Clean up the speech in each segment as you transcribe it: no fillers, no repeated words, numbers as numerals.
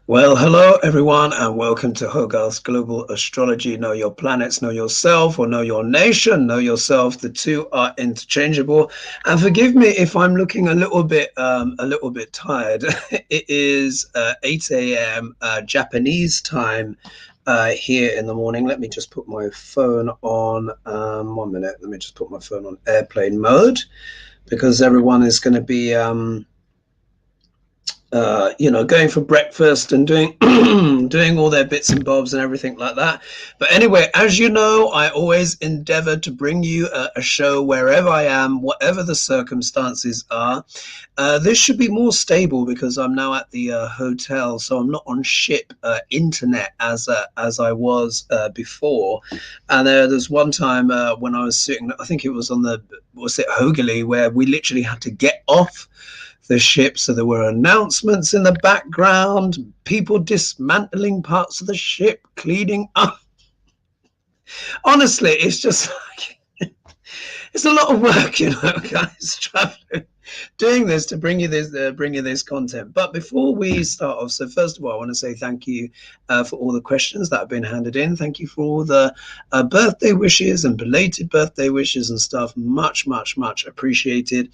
Well, hello everyone, and welcome to Hogarth's Global Astrology. Know your planets, know yourself, or know your nation, know yourself. The two are interchangeable. And forgive me if I'm looking a little bit tired. It is 8 a.m. Japanese time here in the morning. Let me just put my phone on. 1 minute. Let me just put my phone on airplane mode because everyone is going to be going for breakfast and doing doing all their bits and bobs and everything like that. But anyway, as you know, I always endeavor to bring you a show wherever I am, whatever the circumstances are. This should be more stable because I'm now at the hotel, so I'm not on ship internet as I was before. And there's one time when I was sitting, I think it was on was it Hogely, where we literally had to get off the ship. So there were announcements in the background, people dismantling parts of the ship, cleaning up. Honestly, it's just like, it's a lot of work, guys, traveling, doing this to bring you this content. But before we start off, so first of all, I want to say thank you for all the questions that have been handed in. Thank you for all the birthday wishes and belated birthday wishes and stuff. Much, much, much appreciated.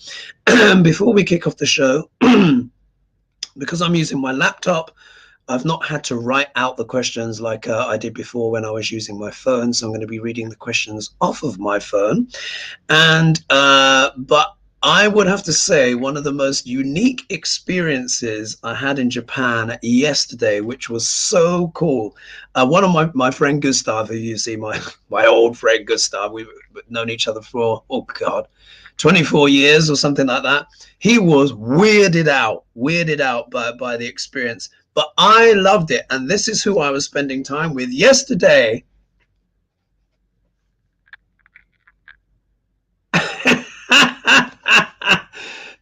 Before we kick off the show, because I'm using my laptop, I've not had to write out the questions like I did before when I was using my phone. So I'm going to be reading the questions off of my phone. But I would have to say one of the most unique experiences I had in Japan yesterday, which was so cool. One of my friend Gustav, who you see, my old friend Gustav, we've known each other for, oh God, 24 years or something like that. He was weirded out by the experience, but I loved it. And this is who I was spending time with yesterday.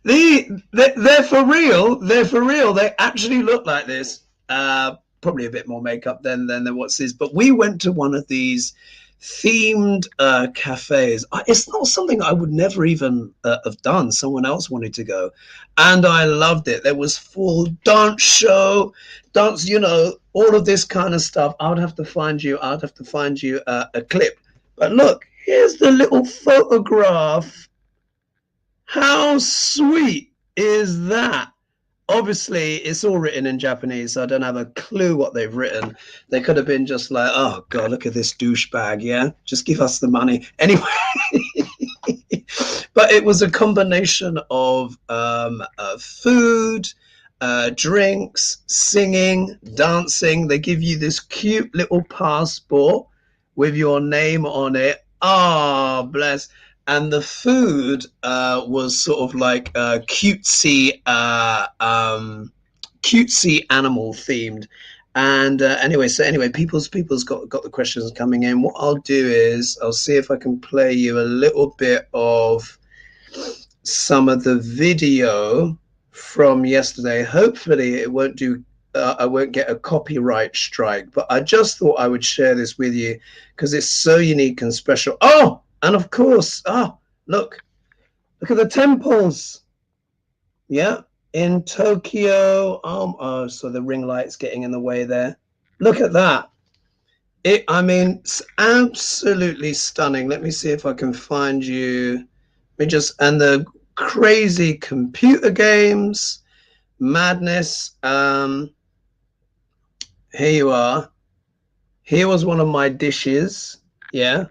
They're for real. They're for real. They actually look like this. Probably a bit more makeup than what's this. But we went to one of these themed cafes. It's not something I would never even have done. Someone else wanted to go, and I loved it. There was full dance show, dance. All of this kind of stuff. I'd have to find you. A clip. But look, here's the little photograph. How sweet is that? Obviously, it's all written in Japanese, so I don't have a clue what they've written. They could have been just like, oh, God, look at this douchebag, yeah? Just give us the money. Anyway, but it was a combination of food, drinks, singing, dancing. They give you this cute little passport with your name on it. Oh, bless. And the food was sort of like cutesy animal themed. And anyway, people's got the questions coming in. What I'll do is I'll see if I can play you a little bit of some of the video from yesterday. Hopefully, it won't do. I won't get a copyright strike, but I just thought I would share this with you because it's so unique and special. Oh, and of course, look at the temples. Yeah, in Tokyo. So the ring light's getting in the way there. Look at that. It's absolutely stunning. Let me see if I can find you. And the crazy computer games, madness. Here you are. Here was one of my dishes. Yeah,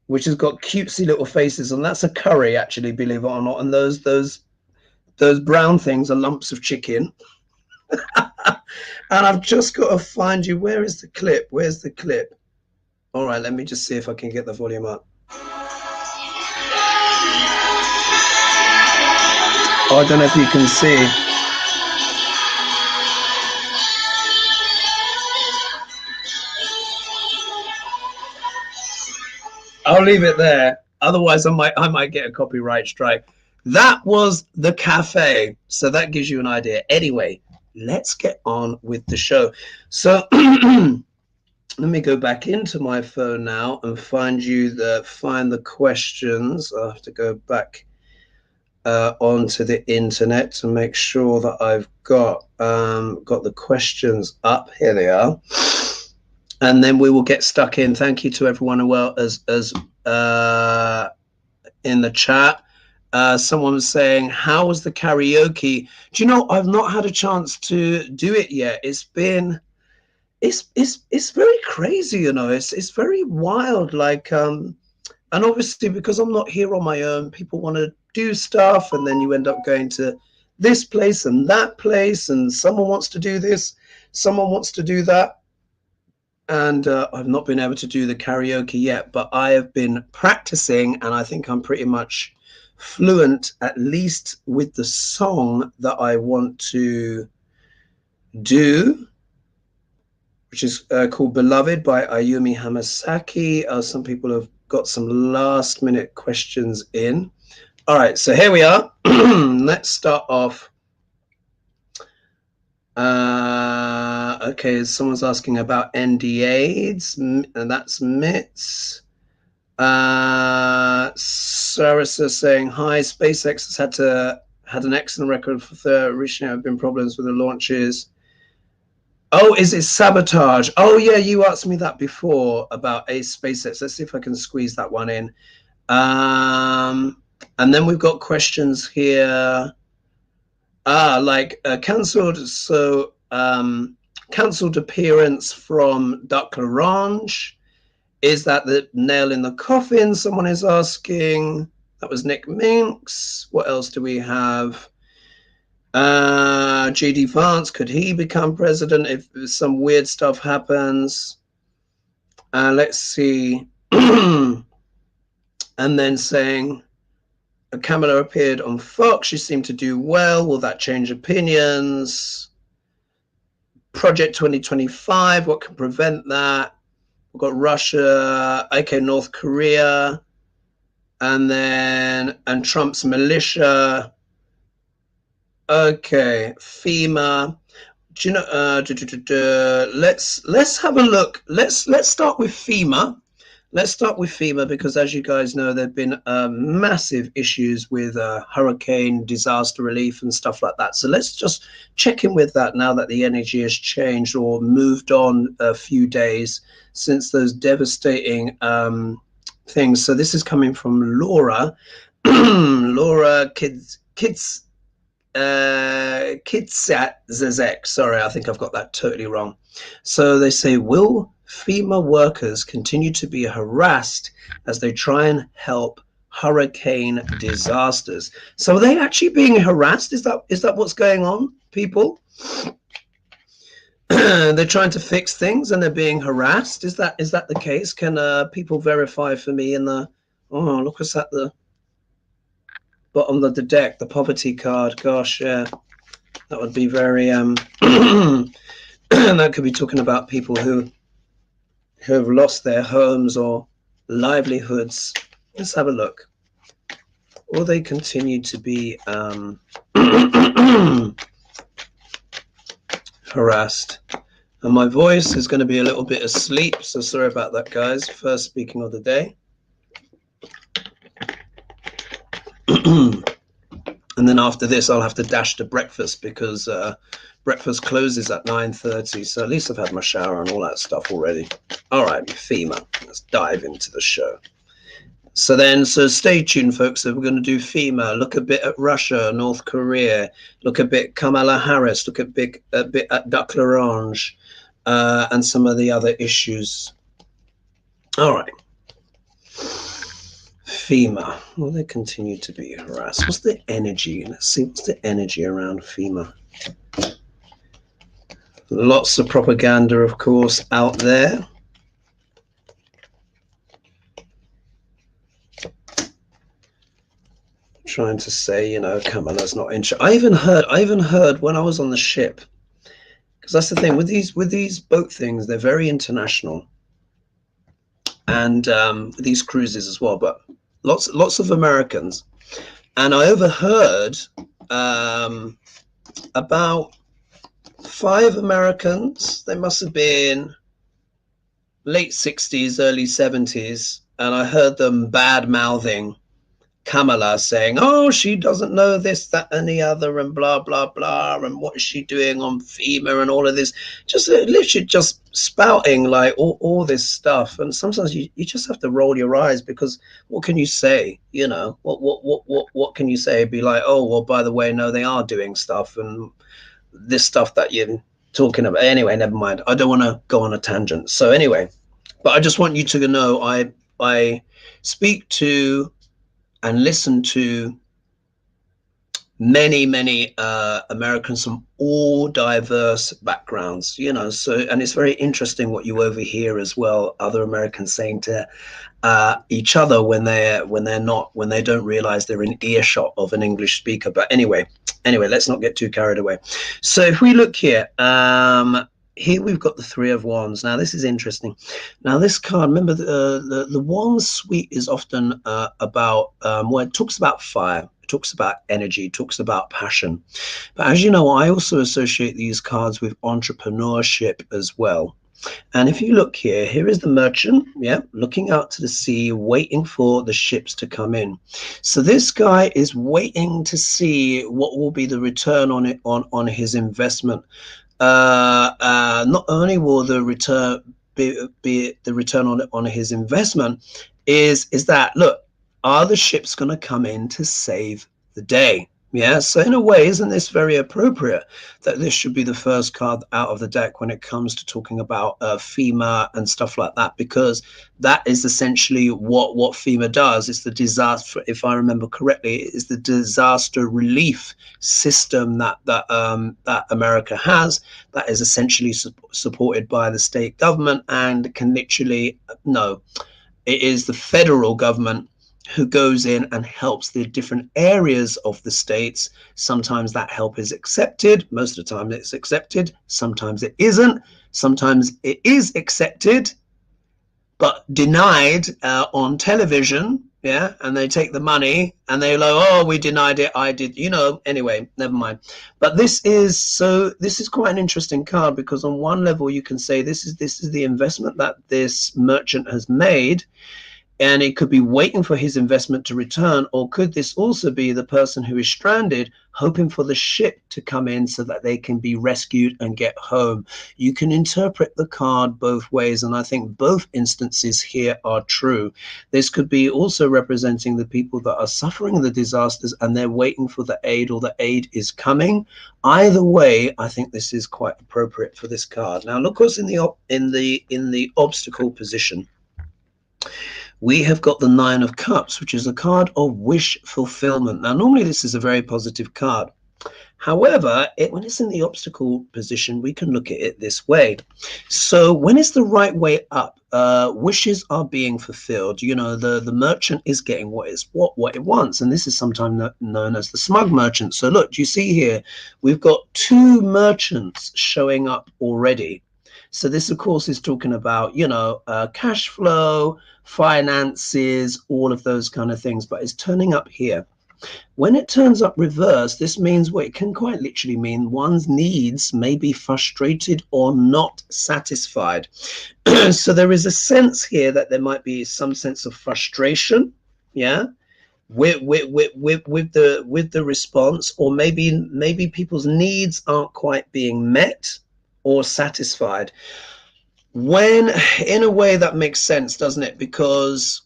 which has got cutesy little faces, and that's a curry, actually, believe it or not. And those brown things are lumps of chicken. And I've just got to find you. Where is the clip? Where's the clip? All right, let me just see if I can get the volume up. Oh, I don't know if you can see. I'll leave it there. Otherwise, I might get a copyright strike. That was the cafe. So that gives you an idea. Anyway, let's get on with the show. So let me go back into my phone now and find the questions. I'll have to go back onto the internet to make sure that I've got the questions up. Here they are, and then we will get stuck in. Thank you to everyone who as in the chat. Someone was saying, how was the karaoke? Do you know, I've not had a chance to do it yet. It's been, it's very crazy, you know, it's very wild. Like, and obviously because I'm not here on my own, people want to do stuff, and then you end up going to this place and that place, and someone wants to do this, someone wants to do that. And I've not been able to do the karaoke yet, but I have been practicing, and I think I'm pretty much fluent, at least with the song that I want to do, which is called Beloved by Ayumi Hamasaki. Some people have got some last minute questions in. All right, so here we are. Let's start off. Okay, someone's asking about NDAs, and that's MITs. Sarasa saying, hi, SpaceX has had an excellent record for recently. There have been problems with the launches. Oh, is it sabotage? Oh yeah, you asked me that before about a SpaceX. Let's see if I can squeeze that one in. And then we've got questions here. Like cancelled. So cancelled appearance from Duck L'Orange. Is that the nail in the coffin? Someone is asking. That was Nick Minks. What else do we have? JD Vance, could he become president if some weird stuff happens? Let's see. And then saying, Kamala appeared on Fox. She seemed to do well. Will that change opinions? Project 2025, what can prevent that? We've got Russia, okay, North Korea, and Trump's militia. Okay, FEMA. Do you know? Let's have a look. Let's start with FEMA. Let's start with FEMA because, as you guys know, there've been massive issues with hurricane disaster relief and stuff like that. So let's just check in with that now that the energy has changed or moved on a few days since those devastating things. So this is coming from Laura. Laura Kids Kitsat Zezek. Sorry, I think I've got that totally wrong. So they say, will FEMA workers continue to be harassed as they try and help hurricane disasters? So are they actually being harassed? Is that what's going on, people? They're trying to fix things and they're being harassed. Is that the case? Can people verify for me in the look what's at the bottom of the deck, the poverty card. Gosh, yeah, that would be very that could be talking about people who have lost their homes or livelihoods. Let's have a look. Will they continue to be harassed? And my voice is going to be a little bit asleep, so sorry about that, guys. First speaking of the day. And then after this, I'll have to dash to breakfast because breakfast closes at 9:30. So at least I've had my shower and all that stuff already. All right, FEMA. Let's dive into the show. So stay tuned, folks. So we're going to do FEMA. Look a bit at Russia, North Korea. Look a bit Kamala Harris. Look a bit at Duck L'Orange and some of the other issues. All right. FEMA. Will they continue to be harassed? What's the energy? Let's see. What's the energy around FEMA? Lots of propaganda, of course, out there. Trying to say, Kamala's not interested. I even heard when I was on the ship, because that's the thing with these boat things, they're very international, and these cruises as well, but lots of Americans. And I overheard about 5 Americans. They must have been late 60s, early 70s, and I heard them bad mouthing Kamala saying, oh, she doesn't know this, that, and the other, and blah, blah, blah, and what is she doing on FEMA and all of this, just literally just spouting like all this stuff. And sometimes you just have to roll your eyes, because what can you say? You know, what can you say? Be like, oh, well, by the way, no, they are doing stuff, and this stuff that you're talking about. Anyway, never mind. I don't want to go on a tangent. So anyway, but I just want you to know I speak to and listen to many Americans from all diverse backgrounds, you know. So, and it's very interesting what you overhear as well, other Americans saying to each other when they don't realize they're in earshot of an English speaker. But anyway, let's not get too carried away. So if we look here, here we've got the Three of Wands. Now this is interesting. Now this card, remember, the Wands suite is often about well, it talks about fire, it talks about energy, it talks about passion. But as you know, I also associate these cards with entrepreneurship as well. And if you look here, here is the merchant, yeah, looking out to the sea, waiting for the ships to come in. So this guy is waiting to see what will be the return on his investment. Not only will the return be the return on his investment, is that, look, are the ships going to come in to save the day? Yeah, so in a way, isn't this very appropriate that this should be the first card out of the deck when it comes to talking about FEMA and stuff like that? Because that is essentially what FEMA does. It's the disaster, if I remember correctly, is the disaster relief system that America has, that is essentially supported by the state government, and can literally, no, it is the federal government who goes in and helps the different areas of the states. Sometimes that help is accepted. Most of the time it's accepted. Sometimes it isn't. Sometimes it is accepted but denied on television. Yeah, and they take the money and they're like, oh, we denied it, I did, you know. Anyway, never mind. But this is quite an interesting card, because on one level you can say this is the investment that this merchant has made, and it could be waiting for his investment to return. Or could this also be the person who is stranded, hoping for the ship to come in so that they can be rescued and get home? You can interpret the card both ways, and I think both instances here are true. This could be also representing the people that are suffering the disasters and they're waiting for the aid, or the aid is coming. Either way, I think this is quite appropriate for this card. Now look what's in the obstacle position. We have got the Nine of Cups, which is a card of wish fulfillment. Now, normally this is a very positive card. However, when it's in the obstacle position, we can look at it this way. So when it's the right way up, wishes are being fulfilled. You know, the merchant is getting what it wants. And this is sometimes known as the smug merchant. So look, do you see here, we've got two merchants showing up already. So this, of course, is talking about, you know, cash flow, finances, all of those kind of things, but it's turning up here. When it turns up reverse, this means, well, it can quite literally mean one's needs may be frustrated or not satisfied. So there is a sense here that there might be some sense of frustration, yeah, with the response, or maybe people's needs aren't quite being met or satisfied. When, in a way, that makes sense, doesn't it? Because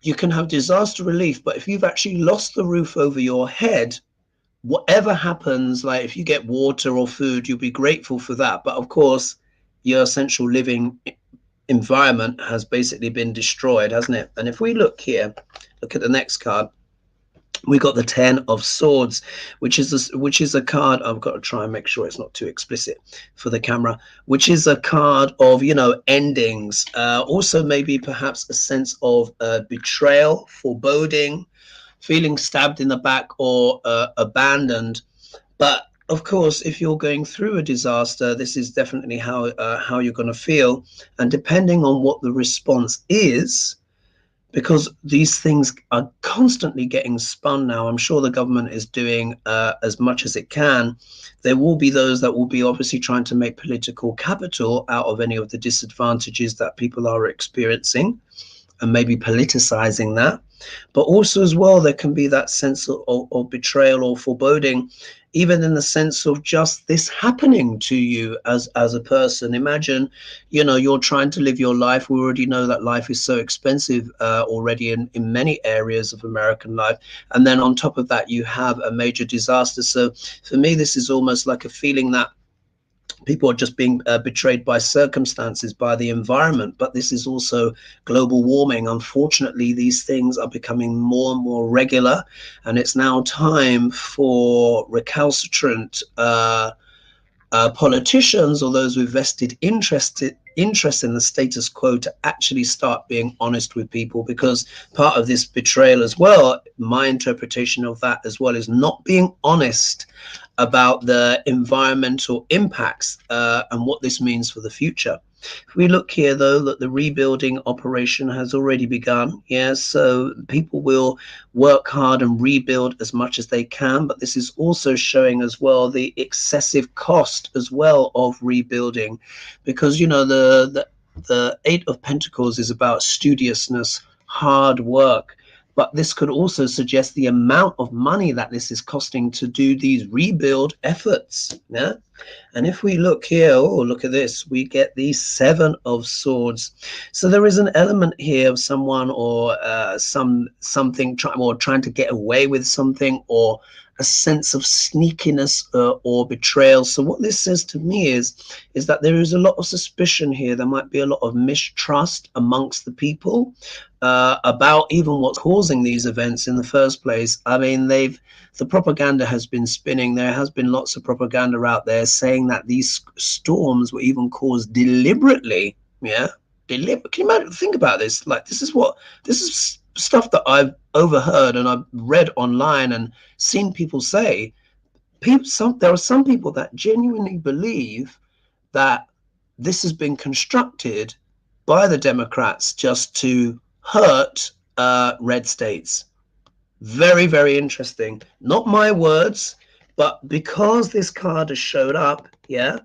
you can have disaster relief, but if you've actually lost the roof over your head, whatever happens, like if you get water or food, you'll be grateful for that. But of course, your essential living environment has basically been destroyed, hasn't it? And if we look here, look at the next card, we got the Ten of Swords, which is a card. I've got to try and make sure it's not too explicit for the camera, which is a card of, you know, endings, also maybe perhaps a sense of betrayal, foreboding, feeling stabbed in the back, or abandoned. But of course, if you're going through a disaster, this is definitely how you're going to feel. And depending on what the response is, because these things are constantly getting spun now, I'm sure the government is doing as much as it can. There will be those that will be obviously trying to make political capital out of any of the disadvantages that people are experiencing, and maybe politicizing that. But also as well, there can be that sense of betrayal or foreboding, even in the sense of just this happening to you as a person. Imagine, you know, you're trying to live your life. We already know that life is so expensive already in many areas of American life. And then on top of that, you have a major disaster. So for me, this is almost like a feeling that people are just being betrayed by circumstances, by the environment. But this is also global warming. Unfortunately, these things are becoming more and more regular, and it's now time for recalcitrant politicians or those with vested interest in the status quo to actually start being honest with people, because part of this betrayal as well, my interpretation of that as well, is not being honest about the environmental impacts and what this means for the future. If we look here, though, that the rebuilding operation has already begun. Yeah, so people will work hard and rebuild as much as they can, but this is also showing as well the excessive cost as well of rebuilding, because you know the Eight of Pentacles is about studiousness, hard work. But this could also suggest the amount of money that this is costing to do these rebuild efforts. Yeah. And if we look here, oh, look at this, we get the Seven of Swords. So there is an element here of someone or something trying to get away with something, or a sense of sneakiness or betrayal. So what this says to me is that there is a lot of suspicion here. There might be a lot of mistrust amongst the people about even what's causing these events in the first place. I mean, the propaganda has been spinning. There has been lots of propaganda out there saying that these storms were even caused deliberately. Yeah, deliberate. Can you imagine? Think about this. Like, this is stuff that I've overheard and I've read online and seen people say. There are some people that genuinely believe that this has been constructed by the Democrats just to hurt red states. Very, very interesting. Not my words, but because this card has showed up, yeah,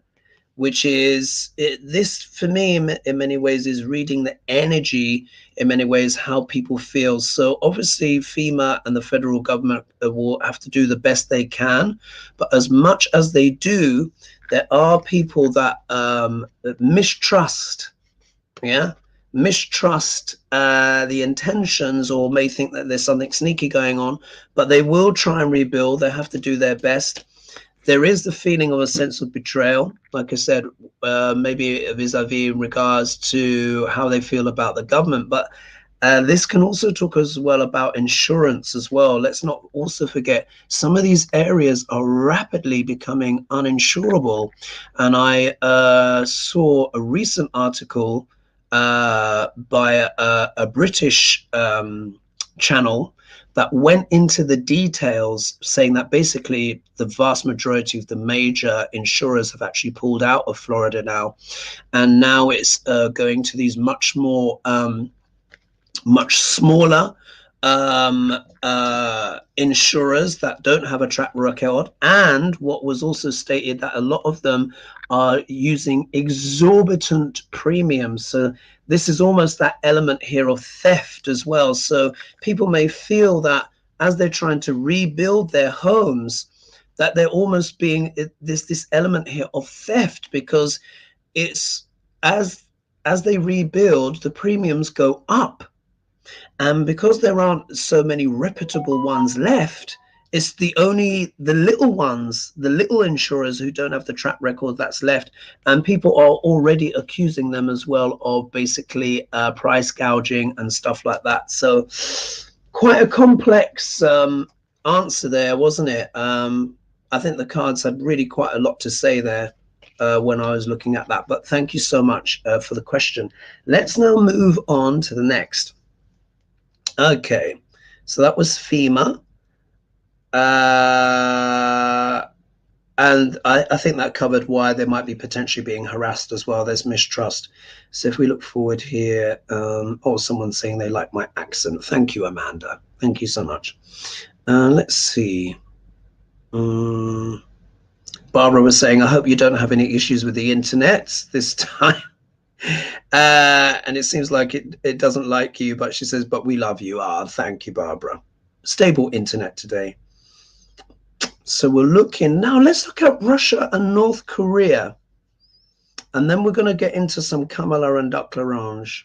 which is this for me in many ways is reading the energy, in many ways how people feel. So obviously FEMA and the federal government will have to do the best they can, but as much as they do, there are people that mistrust, yeah, mistrust the intentions, or may think that there's something sneaky going on, but they will try and rebuild. They have to do their best. There is the feeling of a sense of betrayal, like I said, maybe vis-a-vis in regards to how they feel about the government. But this can also talk as well about insurance as well. Let's not also forget some of these areas are rapidly becoming uninsurable. And I saw a recent article by a British channel that went into the details, saying that basically the vast majority of the major insurers have actually pulled out of Florida now. And now it's going to these much smaller insurers that don't have a track record. And what was also stated, that a lot of them are using exorbitant premiums. So this is almost that element here of theft as well. So people may feel that as they're trying to rebuild their homes, that they're almost being this element here of theft, because it's as they rebuild, the premiums go up. And because there aren't so many reputable ones left, it's the little ones, the little insurers who don't have the track record that's left. And people are already accusing them as well of basically price gouging and stuff like that. So quite a complex answer there, wasn't it? I think the cards had really quite a lot to say there when I was looking at that. But thank you so much for the question. Let's now move on to the next. Okay, so that was FEMA. And I think that covered why they might be potentially being harassed as well. There's mistrust. So if we look forward here, oh, someone's saying they like my accent. Thank you, Amanda. Thank you so much. Let's see. Barbara was saying, I hope you don't have any issues with the internet this time. And it seems like it doesn't like you, but she says, but we love you. Thank you, Barbara. Stable internet today. So we're looking now. Let's look at Russia and North Korea. And then we're going to get into some Kamala and Duck Larange.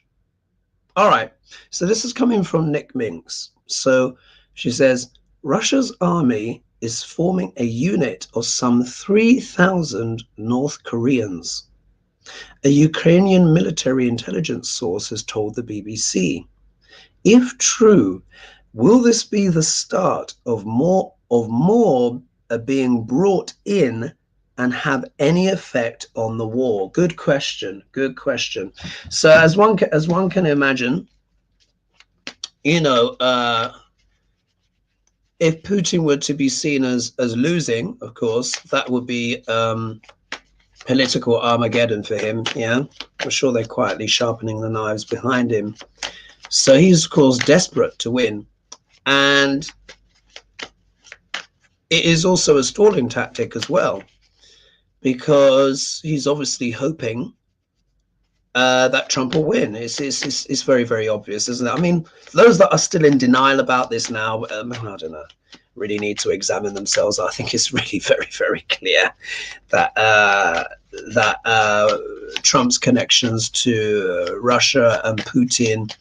All right. So this is coming from Nick Minks. So she says, Russia's army is forming a unit of some 3,000 North Koreans. A Ukrainian military intelligence source has told the BBC. If true, will this be the start of more being brought in and have any effect on the war? Good question. Good question. So as one can imagine, you know, if Putin were to be seen as losing, of course, that would be political Armageddon for him. Yeah, I'm sure they're quietly sharpening the knives behind him. So he's, of course, desperate to win. And it is also a stalling tactic as well, because he's obviously hoping that Trump will win. It's very, very obvious, isn't it? I mean, those that are still in denial about this now, I don't know, really need to examine themselves. I think it's really very, very clear that Trump's connections to Russia and Putin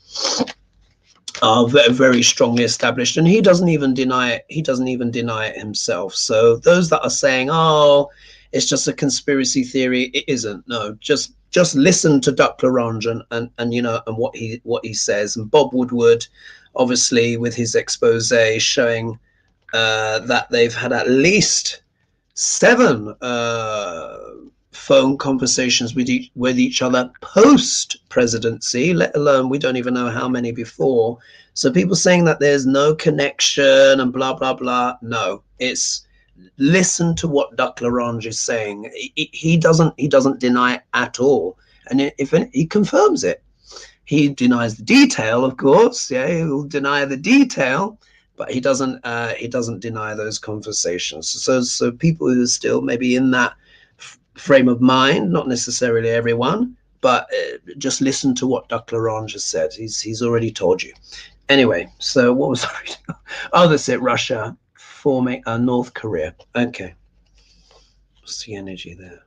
are very, very strongly established, and he doesn't even deny it. He doesn't even deny it himself. So those that are saying, "Oh, it's just a conspiracy theory," it isn't. No, just listen to Duck Larange and you know, and what he says. And Bob Woodward, obviously, with his expose showing that they've had at least 7 phone conversations with each other post presidency, let alone we don't even know how many before. So people saying that there's no connection and blah blah blah, no, it's listen to what Duck Larange is saying. He doesn't deny it at all, and if he confirms it, he denies the detail, of course. Yeah, he'll deny the detail, but he doesn't deny those conversations. So people who are still maybe in that frame of mind, not necessarily everyone, but just listen to what Duck Larange has said. He's already told you. Anyway, so what was I reading? Oh, that's it. Russia forming a North Korea. Okay. What's the energy there?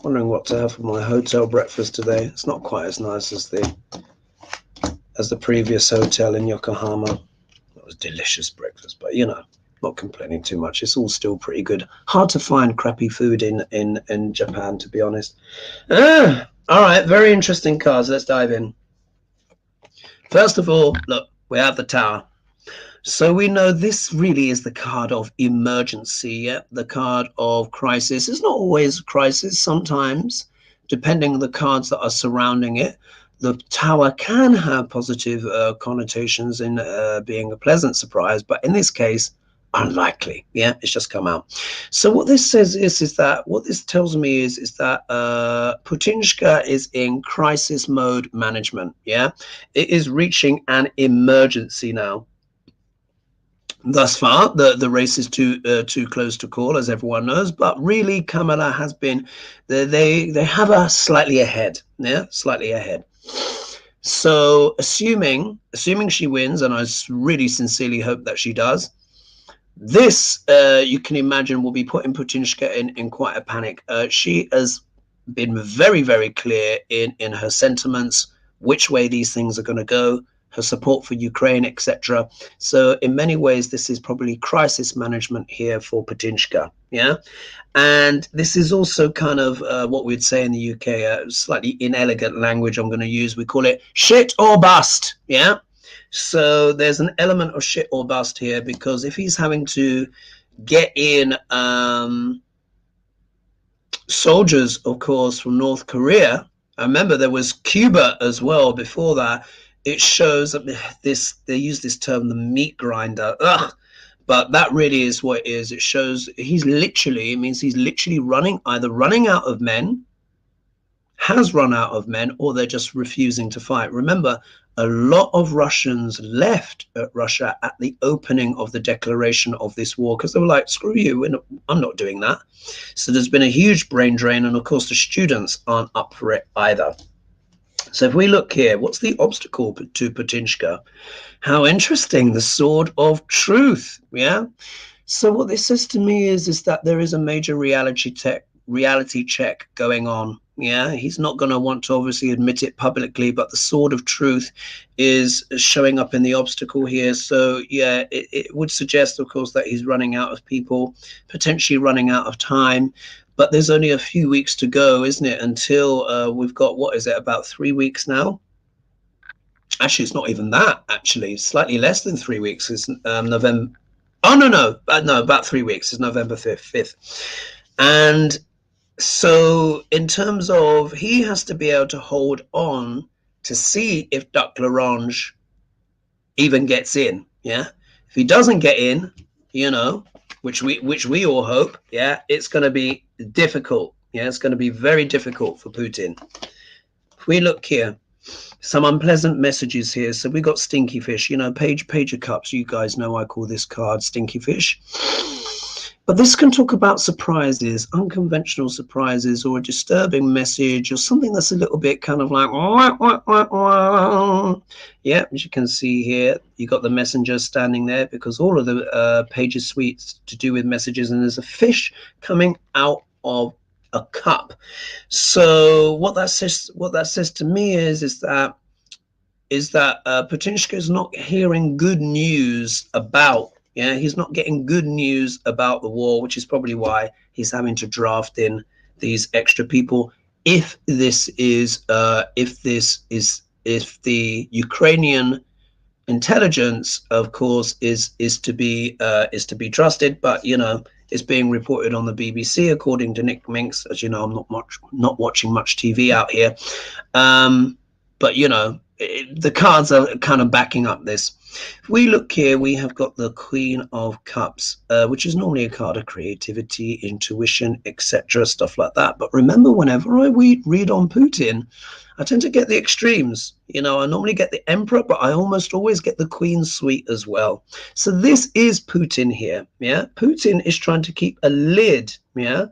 Wondering what to have for my hotel breakfast today. It's not quite as nice as the previous hotel in Yokohama. It was delicious breakfast, but you know, not complaining too much. It's all still pretty good. Hard to find crappy food in Japan, to be honest. All right, very interesting cards. Let's dive in. First of all, look, we have the Tower. So we know this really is the card of emergency, yeah? The card of crisis. It's not always a crisis. Sometimes, depending on the cards that are surrounding it, the Tower can have positive connotations in being a pleasant surprise, but in this case, unlikely. Yeah, it's just come out. So what this says is that what this tells me is that Putinska is in crisis mode management. Yeah, it is reaching an emergency now. Thus far, the race is too close to call, as everyone knows. But really, Kamala has been they have her slightly ahead. Yeah, slightly ahead. So assuming she wins, and I really sincerely hope that she does, this you can imagine will be putting Putinska in quite a panic. She has been very, very clear in her sentiments, which way these things are going to go, her support for Ukraine, etc. So in many ways, this is probably crisis management here for Putinska. Yeah. And this is also kind of what we'd say in the UK, slightly inelegant language I'm going to use. We call it shit or bust. Yeah. So there's an element of shit or bust here, because if he's having to get in soldiers, of course, from North Korea, I remember there was Cuba as well before that. it shows this, they use this term, the meat grinder. Ugh. But that really is what it is. It shows he's literally, it means he's literally either running out of men, has run out of men, or they're just refusing to fight. Remember, a lot of Russians left Russia at the opening of the declaration of this war because they were like, screw you, I'm not doing that. So there's been a huge brain drain, and of course the students aren't up for it either. So if we look here, what's the obstacle to Putinshka? How interesting, the sword of truth. Yeah. So what this says to me is that there is a major reality check going on. Yeah, he's not going to want to obviously admit it publicly, but the sword of truth is showing up in the obstacle here. So yeah, it would suggest, of course, that he's running out of people, potentially running out of time. But there's only a few weeks to go, isn't it, until we've got, what is it, about 3 weeks now? Actually, it's not even that, actually. Slightly less than 3 weeks. It's November. Oh, no, about 3 weeks. It's November 5th. And so in terms of, he has to be able to hold on to see if Duc Larange even gets in. Yeah. If he doesn't get in, you know, which we all hope, yeah, it's going to be difficult. Yeah, it's going to be very difficult for Putin. If we look here, some unpleasant messages here. So we got Stinky Fish, you know, Page of Cups. You guys know I call this card Stinky Fish. But this can talk about surprises, unconventional surprises, or a disturbing message, or something that's a little bit kind of like, yeah, as you can see here, you got the messenger standing there because all of the Page's suites to do with messages, and there's a fish coming out of a cup. So what that says to me is that Putinshka is not hearing good news about. Yeah, he's not getting good news about the war, which is probably why he's having to draft in these extra people. If the Ukrainian intelligence, of course, is to be trusted, but you know, it's being reported on the BBC according to Nick Minks. As you know, I'm not watching much TV out here, but you know, the cards are kind of backing up this. If we look here, we have got the Queen of Cups, which is normally a card of creativity, intuition, etc., stuff like that. But remember, whenever I read on Putin, I tend to get the extremes. You know, I normally get the Emperor, but I almost always get the Queen suite as well. So this is Putin here. Yeah, Putin is trying to keep a lid. Yeah,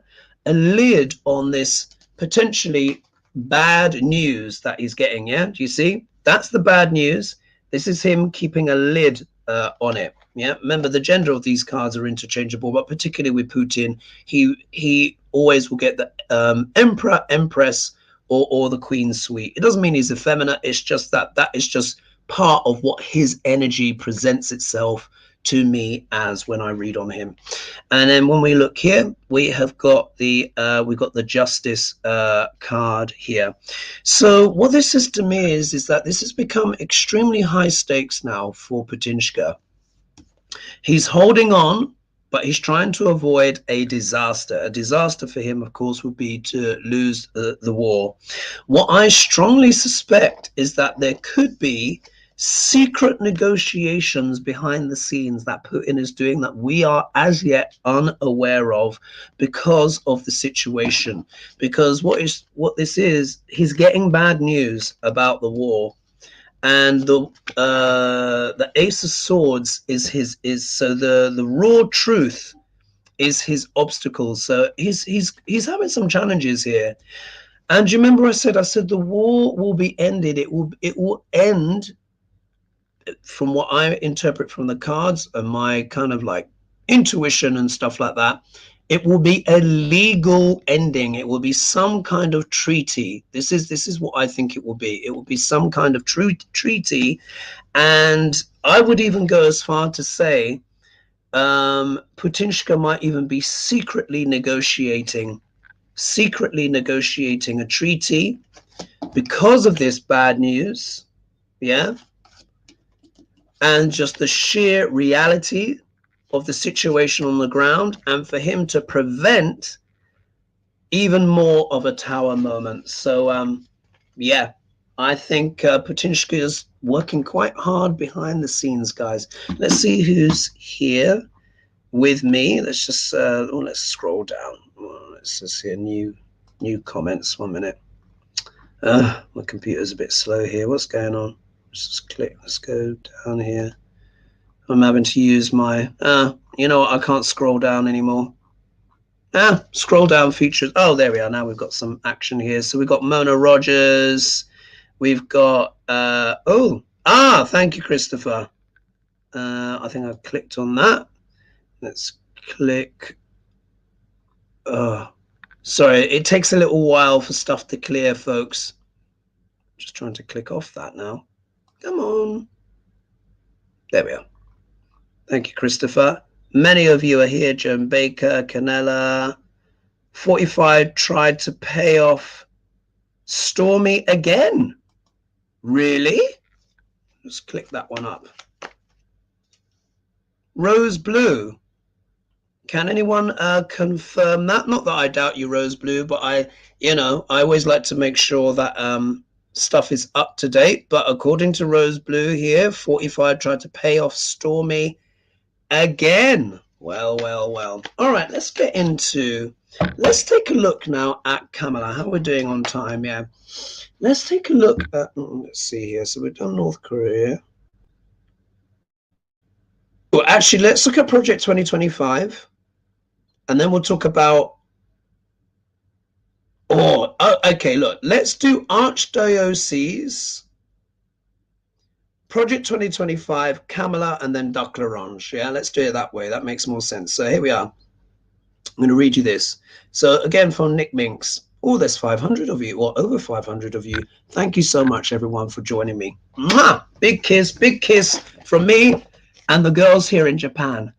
a lid on this potentially bad news that he's getting. Yeah, do you see? That's the bad news. This is him keeping a lid on it. Yeah, remember the gender of these cards are interchangeable, but particularly with Putin, he always will get the Emperor, Empress, or the Queen suite. It doesn't mean he's effeminate. It's just that is just part of what his energy presents itself to me as when I read on him. And then when we look here, we have got the Justice card here. So what this says to me is that this has become extremely high stakes now for Putinshka. He's holding on, but he's trying to avoid a disaster. A disaster for him, of course, would be to lose the war. What I strongly suspect is that there could be secret negotiations behind the scenes that Putin is doing that we are as yet unaware of because of the situation. Because what this is, he's getting bad news about the war. And the Ace of Swords is so the raw truth is his obstacle. So he's having some challenges here. And you remember I said the war will be ended. It will end, from what I interpret from the cards and my kind of like intuition and stuff like that. It will be a legal ending. It will be some kind of treaty. This is what I think it will be. It will be some kind of treaty. And I would even go as far to say Putinshka might even be secretly negotiating a treaty because of this bad news. Yeah. And just the sheer reality of the situation on the ground, and for him to prevent even more of a tower moment. So yeah, I think Putin is working quite hard behind the scenes, guys. Let's see who's here with me. Let's just let's scroll down. Let's just see new comments. 1 minute. My computer's a bit slow here. What's going on? Let's just click. Let's go down here. I'm having to use my. You know what? I can't scroll down anymore. Scroll down features. Oh, there we are. Now we've got some action here. So we've got Mona Rogers. We've got. Thank you, Christopher. I think I've clicked on that. Let's click. Sorry, it takes a little while for stuff to clear, folks. Just trying to click off that now. Come on. There we are. Thank you, Christopher. Many of you are here. Joan Baker, Canella. 45 tried to pay off Stormy again. Really? Let's click that one up. Rose Blue. Can anyone confirm that? Not that I doubt you, Rose Blue, but I always like to make sure that stuff is up to date. But according to Rose Blue here, 45 tried to pay off Stormy again. Well. All right, let's take a look now at Kamala. How we're doing on time, yeah. Let's take a look at, let's see here. So we've done North Korea. Well, actually, let's look at Project 2025. And then we'll talk about, okay, look, let's do Archdiocese, Project 2025, Kamala, and then Duck Larange. Yeah, let's do it that way. That makes more sense. So here we are. I'm going to read you this. So again, from Nick Minks. Oh, there's 500 of you, or over 500 of you. Thank you so much, everyone, for joining me. Mwah! Big kiss from me and the girls here in Japan.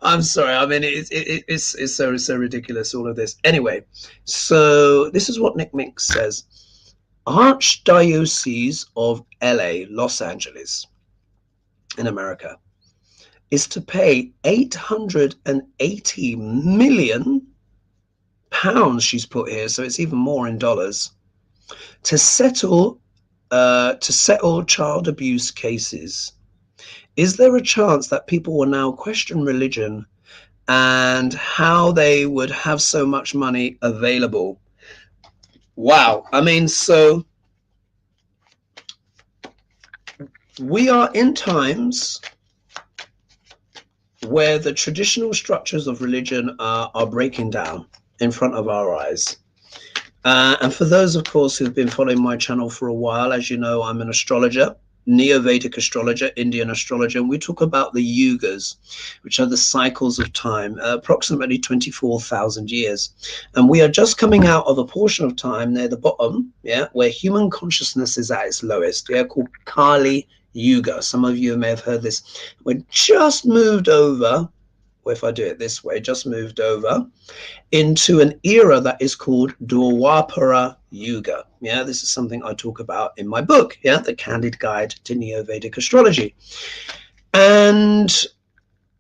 I'm sorry. I mean, it's so ridiculous, all of this. Anyway, so this is what Nick Mink says. Archdiocese of LA, Los Angeles, in America, is to pay 880 million pounds, she's put here, so it's even more in dollars, to settle child abuse cases. Is there a chance that people will now question religion and how they would have so much money available? Wow. I mean, so we are in times where the traditional structures of religion are breaking down in front of our eyes. And for those, of course, who've been following my channel for a while, as you know, I'm an astrologer. Neo-Vedic astrologer, Indian astrologer, and we talk about the yugas, which are the cycles of time, approximately 24,000 years. And we are just coming out of a portion of time near the bottom, yeah, where human consciousness is at its lowest, yeah, called Kali Yuga. Some of you may have heard this. We're just moved over, or if I do it this way, just moved over into an era that is called Dwapara Yuga. Yeah, this is something I talk about in my book, yeah, The Candid Guide to Neo-Vedic Astrology. And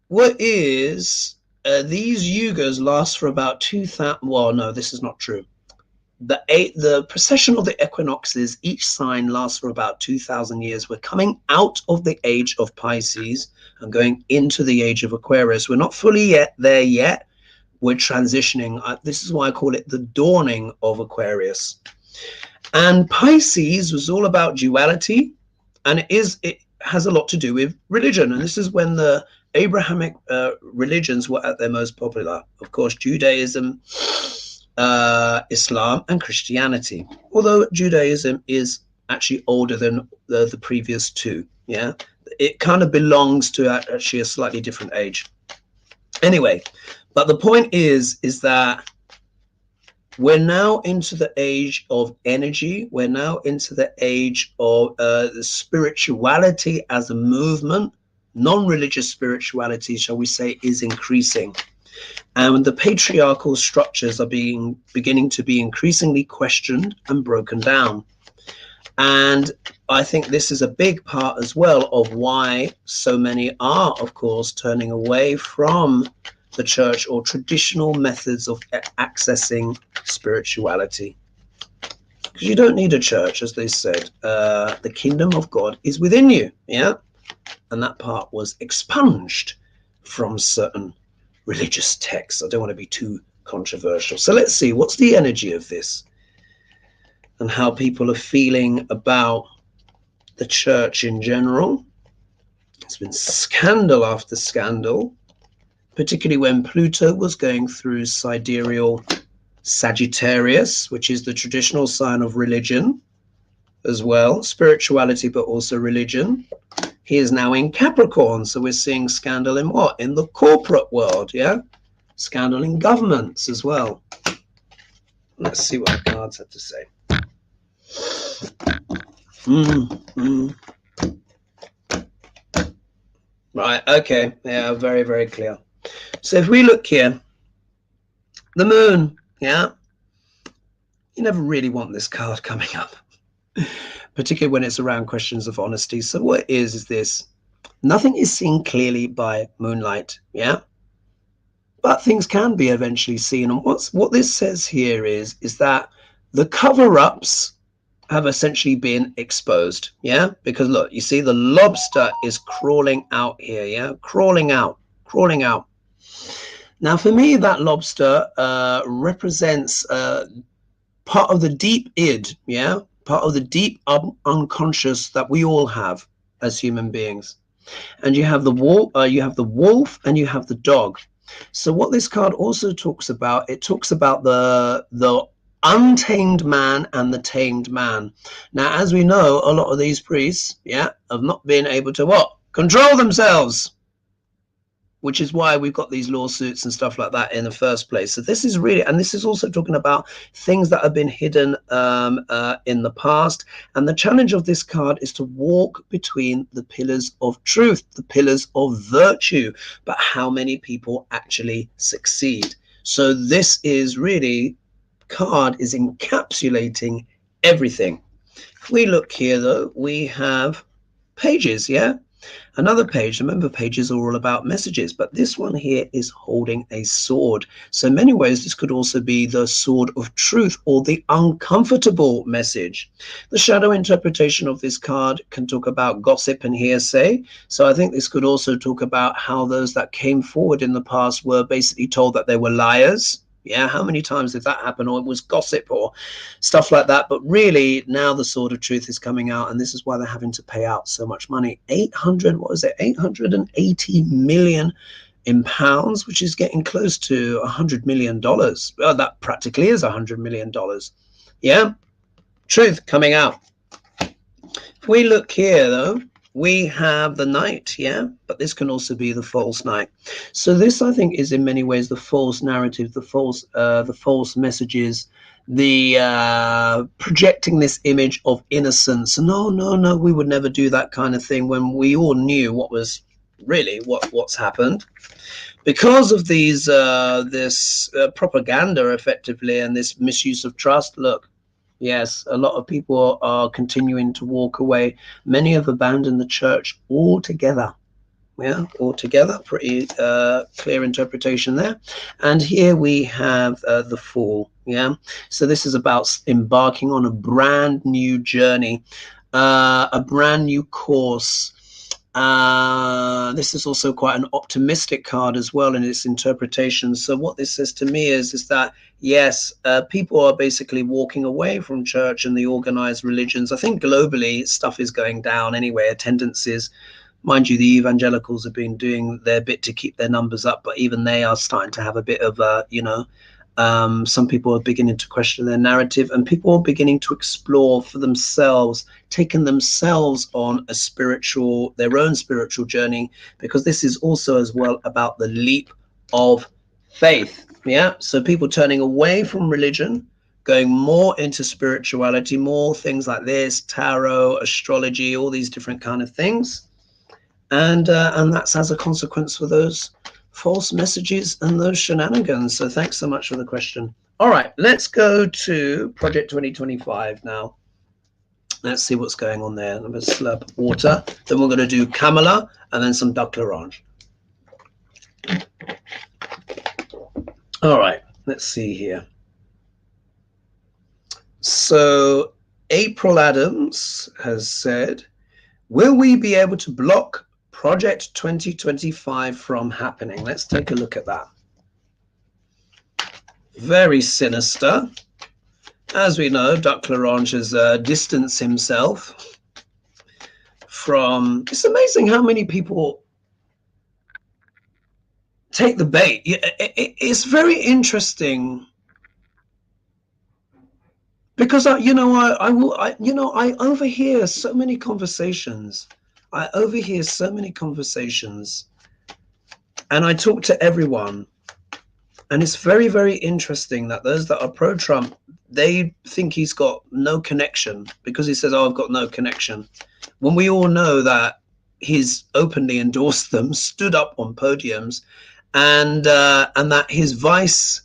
what is, these yugas last for about 2,000, well, no, this is not true. The precession of the equinoxes, each sign lasts for about 2,000 years. We're coming out of the age of Pisces and going into the age of Aquarius. We're not fully there yet. We're transitioning. This is why I call it the dawning of Aquarius. And Pisces was all about duality, and it has a lot to do with religion. And this is when the Abrahamic religions were at their most popular. Of course, Judaism, Islam, and Christianity. Although Judaism is actually older than the previous two. Yeah, it kind of belongs to actually a slightly different age. Anyway, but the point is that we're now into the age of energy. We're now into the age of the spirituality as a movement. Non-religious spirituality, shall we say, is increasing. And the patriarchal structures are beginning to be increasingly questioned and broken down. And I think this is a big part as well of why so many are, of course, turning away from the church or traditional methods of accessing spirituality. Because you don't need a church, as they said. The kingdom of God is within you. Yeah. And that part was expunged from certain religious texts. I don't want to be too controversial. So let's see, what's the energy of this and how people are feeling about the church in general. It's been scandal after scandal, particularly when Pluto was going through sidereal Sagittarius, which is the traditional sign of religion as well, spirituality, but also religion. He is now in Capricorn, so we're seeing scandal in what? In the corporate world, yeah? Scandal in governments as well. Let's see what the cards have to say. Right, okay, yeah, very, very clear. So if we look here, the moon, yeah? You never really want this card coming up, particularly when it's around questions of honesty. So what it is this: nothing is seen clearly by moonlight, yeah? But things can be eventually seen. And what this says here is that the cover-ups have essentially been exposed, yeah? Because look, you see the lobster is crawling out here, yeah? Crawling out. Now, for me, that lobster represents part of the deep id, yeah? Part of the deep unconscious that we all have as human beings. And you have the wolf, and you have the dog. So what this card also talks about, it talks about the untamed man and the tamed man. Now, as we know, a lot of these priests, yeah, have not been able to what? Control themselves, which is why we've got these lawsuits and stuff like that in the first place. So this is really, and this is also talking about things that have been hidden in the past. And the challenge of this card is to walk between the pillars of truth, the pillars of virtue, but how many people actually succeed. So this is really, card is encapsulating everything. If we look here, though, we have pages, yeah? Another page. Remember, pages are all about messages, but this one here is holding a sword. So in many ways, this could also be the sword of truth or the uncomfortable message. The shadow interpretation of this card can talk about gossip and hearsay. So I think this could also talk about how those that came forward in the past were basically told that they were liars. Yeah, how many times did that happen? Or it was gossip or stuff like that. But really, now the sword of truth is coming out, and this is why they're having to pay out so much money. 880 million in pounds, which is getting close to $100 million. Well, that practically is $100 million. Yeah, truth coming out. If we look here, though, we have the knight, yeah, but this can also be the false knight. So this, I think, is in many ways the false narrative, the false messages, the projecting this image of innocence. No, we would never do that kind of thing, when we all knew what was really what's happened. Because of these this propaganda, effectively, and this misuse of trust. Look, yes, a lot of people are continuing to walk away. Many have abandoned the church altogether. Yeah, altogether. Pretty clear interpretation there. And here we have the Fool. Yeah, so this is about embarking on a brand new journey, a brand new course. This is also quite an optimistic card as well in its interpretation. So what this says to me is that, yes, people are basically walking away from church and the organized religions. I think globally stuff is going down anyway. Attendances, mind you, the evangelicals have been doing their bit to keep their numbers up, but even they are starting to have a bit of some people are beginning to question their narrative, and people are beginning to explore for themselves, taking themselves on their own spiritual journey, because this is also as well about the leap of faith. Yeah, so people turning away from religion, going more into spirituality, more things like this, tarot, astrology, all these different kind of things, and that's as a consequence for those false messages and those shenanigans. So thanks so much for the question. All right, let's go to Project 2025 now. Let's see what's going on there. I'm going to slurp of water. Then we're going to do Kamala and then some Duck L'Orange. All right, let's see here. So April Adams has said, will we be able to block Project 2025 from happening? Let's take a look at that. Very sinister. As we know, Duck Larange has distanced himself from... It's amazing how many people take the bait. It's very interesting because I overhear so many conversations. I overhear so many conversations, and I talk to everyone. And it's very, very interesting that those that are pro-Trump, they think he's got no connection because he says, oh, I've got no connection. When we all know that he's openly endorsed them, stood up on podiums, and that his vice,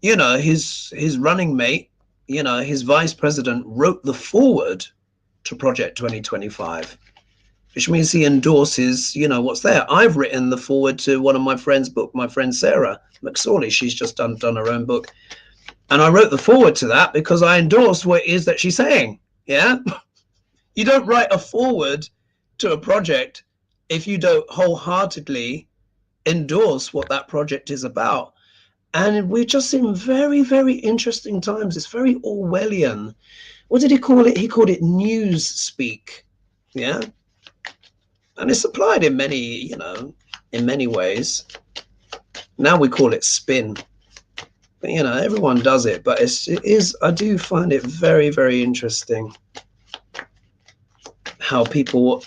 his running mate, his vice president wrote the forward to Project 2025. Which means he endorses, what's there. I've written the forward to one of my friend's book, my friend Sarah McSorley. She's just done her own book. And I wrote the forward to that because I endorsed what it is that she's saying. Yeah. You don't write a forward to a project if you don't wholeheartedly endorse what that project is about. And we're just in very, very interesting times. It's very Orwellian. What did he call it? He called it news speak. Yeah. And it's applied in many, in many ways. Now we call it spin. But, everyone does it. But I do find it very, very interesting how people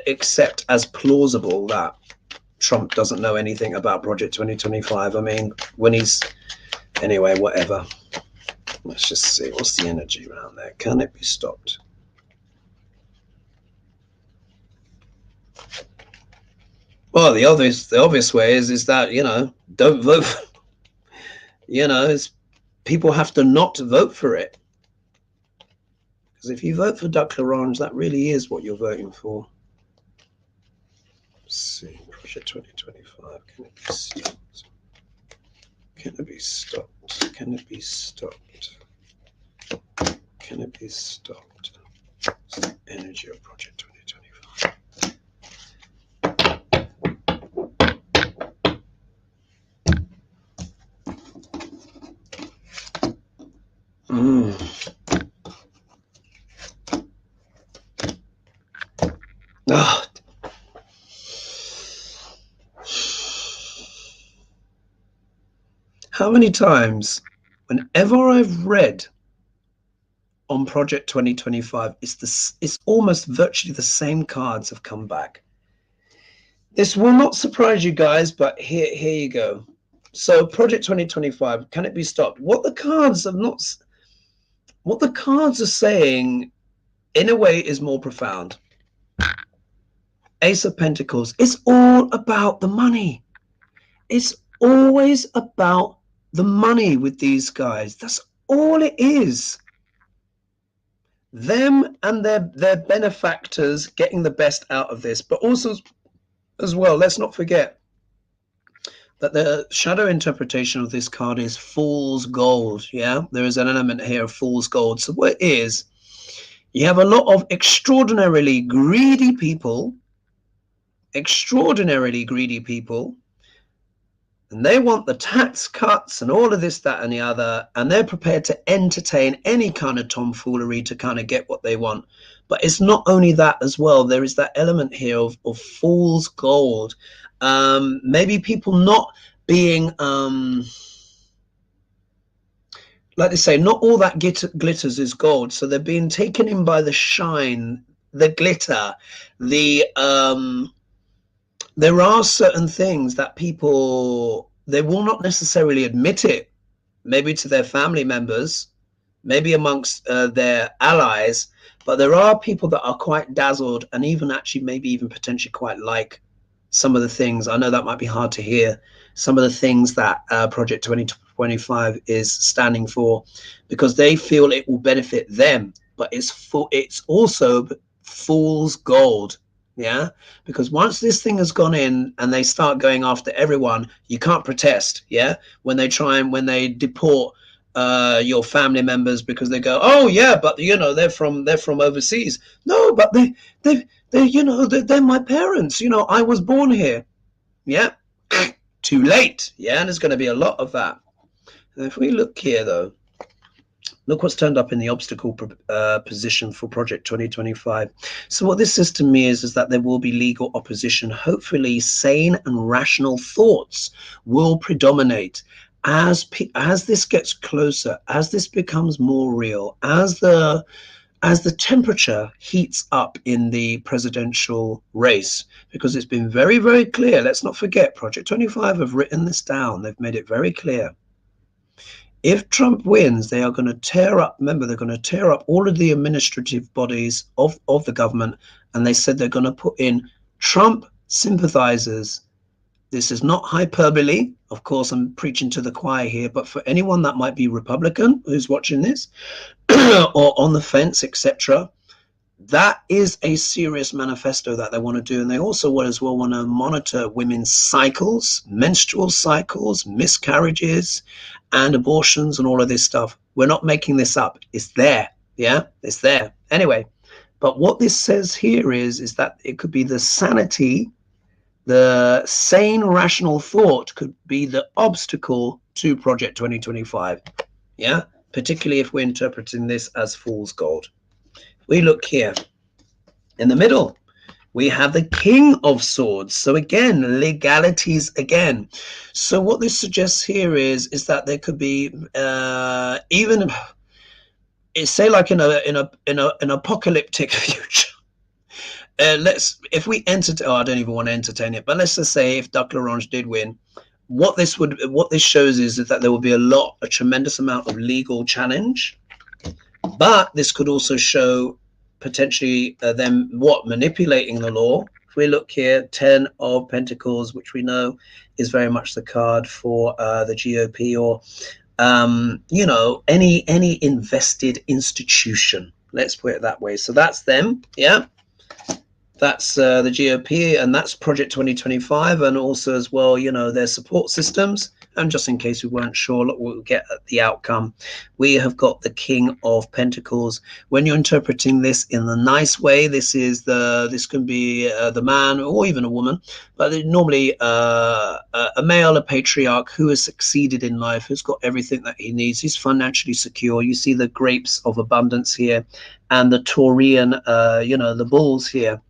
accept as plausible that Trump doesn't know anything about Project 2025. I mean, anyway, whatever. Let's just see. What's the energy around there? Can it be stopped? Well, the obvious way is that, don't vote. People have to not vote for it. Because if you vote for Duck Larange, that really is what you're voting for. Let's see, Project 2025, can it be stopped? Can it be stopped? Can it be stopped? Can it be stopped? It's the energy of Project 2025. Oh. How many times, whenever I've read on Project 2025, it's almost virtually the same cards have come back. This will not surprise you guys, but here you go. So Project 2025, can it be stopped? What the cards are saying in a way is more profound. Ace of Pentacles. It's all about the money. It's always about the money with these guys. That's all it is. Them and their benefactors getting the best out of this. But also, as well, let's not forget that the shadow interpretation of this card is fool's gold. Yeah, there is an element here of fool's gold. So what it is, you have a lot of extraordinarily greedy people, and they want the tax cuts and all of this, that, and the other, and they're prepared to entertain any kind of tomfoolery to kind of get what they want. But it's not only that as well. There is that element here of fool's gold. Maybe people not being, like they say, not all that glitters is gold. So they're being taken in by the shine, the glitter, there are certain things that people, they will not necessarily admit it, maybe to their family members, maybe amongst their allies, but there are people that are quite dazzled and maybe even potentially quite like some of the things. I know that might be hard to hear, some of the things that Project 2025 is standing for, because they feel it will benefit them, but it's also fool's gold. Yeah, because once this thing has gone in and they start going after everyone, you can't protest. Yeah, when they try and when they deport your family members because they go, oh yeah, but you know they're from overseas. No, but they you know they're my parents. You know, I was born here. Yeah, too late. Yeah, and there's going to be a lot of that. And if we look here though, look what's turned up in the obstacle position for Project 2025. So what this says to me is that there will be legal opposition. Hopefully, sane and rational thoughts will predominate as this gets closer, as this becomes more real, as the temperature heats up in the presidential race, because it's been very, very clear. Let's not forget, Project 25 have written this down. They've made it very clear. If Trump wins, they are going to tear up, remember, they're going to tear up all of the administrative bodies of the government. And they said they're going to put in Trump sympathizers. This is not hyperbole. Of course, I'm preaching to the choir here, but for anyone that might be Republican who's watching this or on the fence, etc., that is a serious manifesto that they want to do. And they also want to monitor women's cycles, menstrual cycles, miscarriages, and abortions, and all of this stuff. We're not making this up. It's there. Yeah, it's there. Anyway, but what this says here is that it could be the sanity, the sane, rational thought could be the obstacle to Project 2025. Yeah, particularly if we're interpreting this as fool's gold. We look here in the middle, we have the King of Swords. So again, legalities again. So what this suggests here is that there could be even say like in an apocalyptic future. If we entertain, I don't even want to entertain it, but let's just say if Duck L'Orange did win, what this shows is that there will be a tremendous amount of legal challenge. But this could also show potentially them manipulating the law. If we look here, 10 of Pentacles, which we know is very much the card for the GOP, or any invested institution. Let's put it that way. So that's them. Yeah. That's the GOP, and that's Project 2025, and also as well, their support systems. And just in case we weren't sure, look, we'll get at the outcome. We have got the King of Pentacles. When you're interpreting this in the nice way, this can be the man or even a woman, but normally a male, a patriarch who has succeeded in life, who's got everything that he needs. He's financially secure. You see the grapes of abundance here, and the Taurian, the bulls here.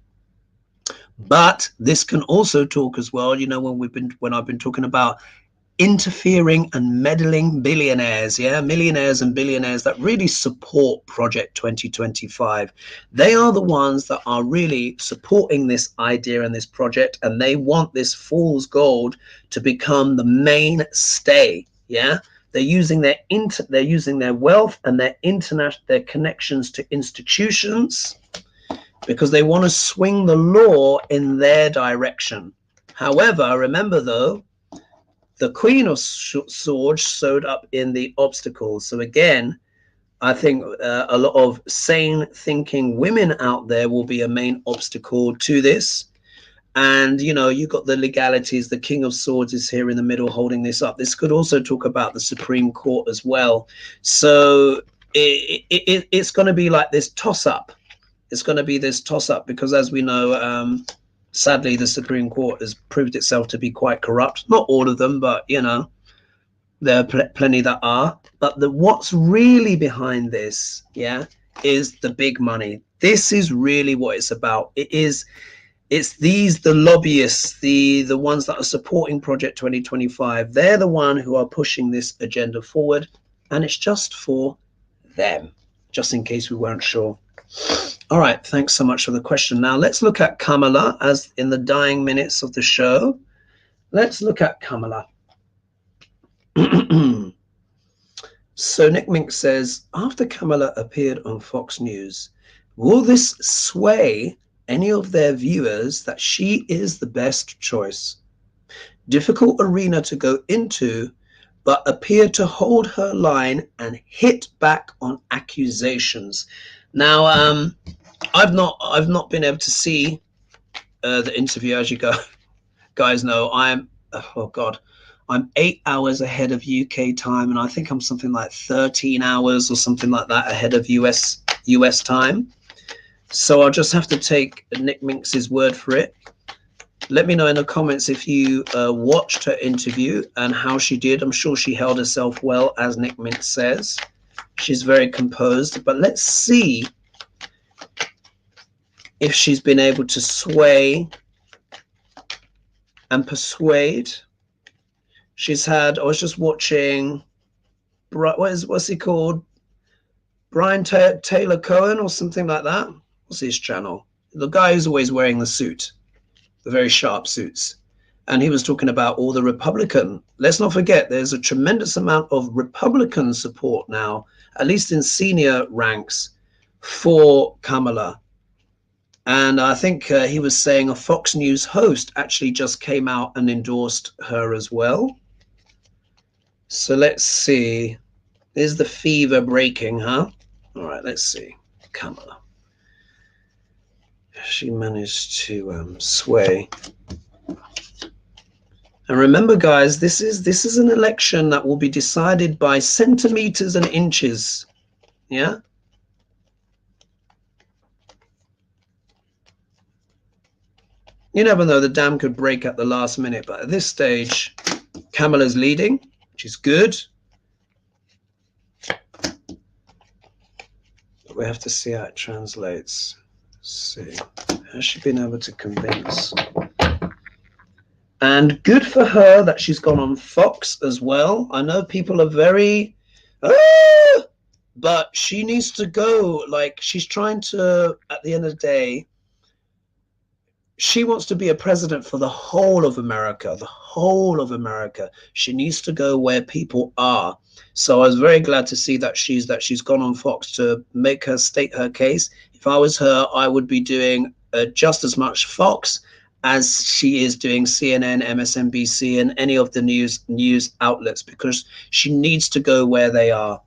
But this can also talk as well, when I've been talking about interfering and meddling billionaires, millionaires and billionaires that really support Project 2025. They are the ones that are really supporting this idea and this project, and they want this fool's gold to become the mainstay. Yeah, they're using their wealth and their connections to institutions, because they want to swing the law in their direction. However, remember though, the Queen of Swords showed up in the obstacles. So again, I think a lot of sane thinking women out there will be a main obstacle to this. And, you've got the legalities. The King of Swords is here in the middle holding this up. This could also talk about the Supreme Court as well. So it's going to be like this toss-up. It's going to be this toss-up because, as we know, sadly, the Supreme Court has proved itself to be quite corrupt. Not all of them, but, there are plenty that are. But what's really behind this, is the big money. This is really what it's about. It's the lobbyists, the ones that are supporting Project 2025. They're the one who are pushing this agenda forward, and it's just for them, just in case we weren't sure. All right, thanks so much for the question. Now let's look at Kamala, as in the dying minutes of the show. Let's look at Kamala. So Nick Mink says, after Kamala appeared on Fox News, will this sway any of their viewers that she is the best choice? Difficult arena to go into, but appeared to hold her line and hit back on accusations. Now, I've not been able to see the interview. As you guys know, I'm, oh God, I'm 8 hours ahead of UK time, and I think I'm something like 13 hours or something like that ahead of US time. So I'll just have to take Nick Minx's word for it. Let me know in the comments if you watched her interview and how she did. I'm sure she held herself well, as Nick Minx says. She's very composed, but let's see if she's been able to sway and persuade. She's had, I was just watching, what's he called? Brian Taylor Cohen or something like that. What's his channel? The guy who's always wearing the suit, the very sharp suits. And he was talking about all the Republican. Let's not forget, there's a tremendous amount of Republican support now, at least in senior ranks, for Kamala. And I think he was saying a Fox News host actually just came out and endorsed her as well. So let's see. Is the fever breaking, huh? All right, let's see. Kamala. She managed to sway. And remember, guys, this is an election that will be decided by centimeters and inches. Yeah. You never know, the dam could break at the last minute, but at this stage, Kamala's leading, which is good. But we have to see how it translates. Let's see. Has she been able to convince? And good for her that she's gone on Fox as well. I know people are very, but she needs to go. Like, she's trying to, at the end of the day, she wants to be a president for the whole of America, the whole of America. She needs to go where people are. So I was very glad to see that she's gone on Fox to make her state her case. If I was her, I would be doing just as much Fox as she is doing CNN, MSNBC, and any of the news outlets, because she needs to go where they are.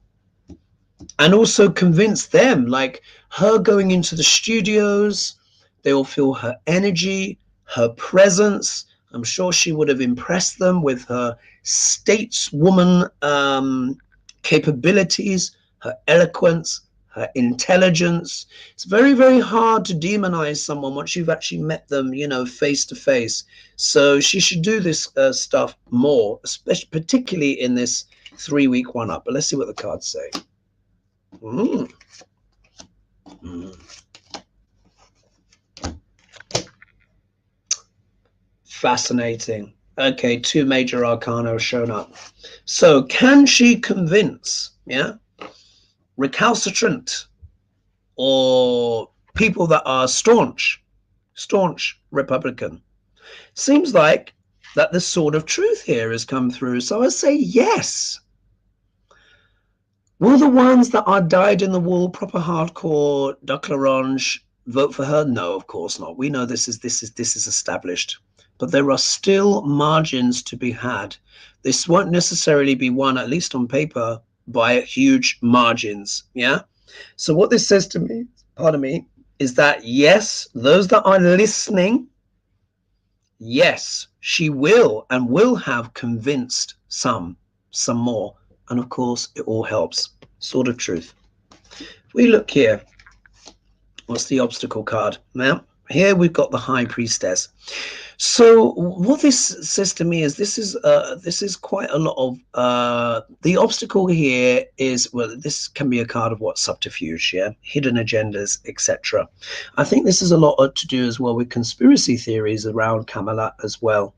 And also convince them, like her going into the studios, they will feel her energy, her presence. I'm sure she would have impressed them with her stateswoman capabilities, her eloquence, her intelligence. It's very, very hard to demonize someone once you've actually met them, you know, face to face. So she should do this stuff more, especially particularly in this 3-week one-up. But let's see what the cards say. Fascinating. Okay, 2 major arcana have shown up. So can she convince, recalcitrant or people that are staunch Republican? Seems like that the sword of truth here has come through. So I say yes. Will the ones that are dyed in the wool, proper hardcore, Duck L'Orange vote for her? No, of course not. We know this is established. But there are still margins to be had. This won't necessarily be won, at least on paper, by huge margins. Yeah. So what this says to me, pardon me, is that yes, those that are listening, yes, she will and will have convinced some more. And of course, it all helps. Sword of truth. If we look here, what's the obstacle card? Now, here we've got the High Priestess. So what this says to me is this is quite a lot of the obstacle here is, well, this can be a card of what? Subterfuge, yeah, hidden agendas, etc. I think this is a lot to do as well with conspiracy theories around Kamala as well.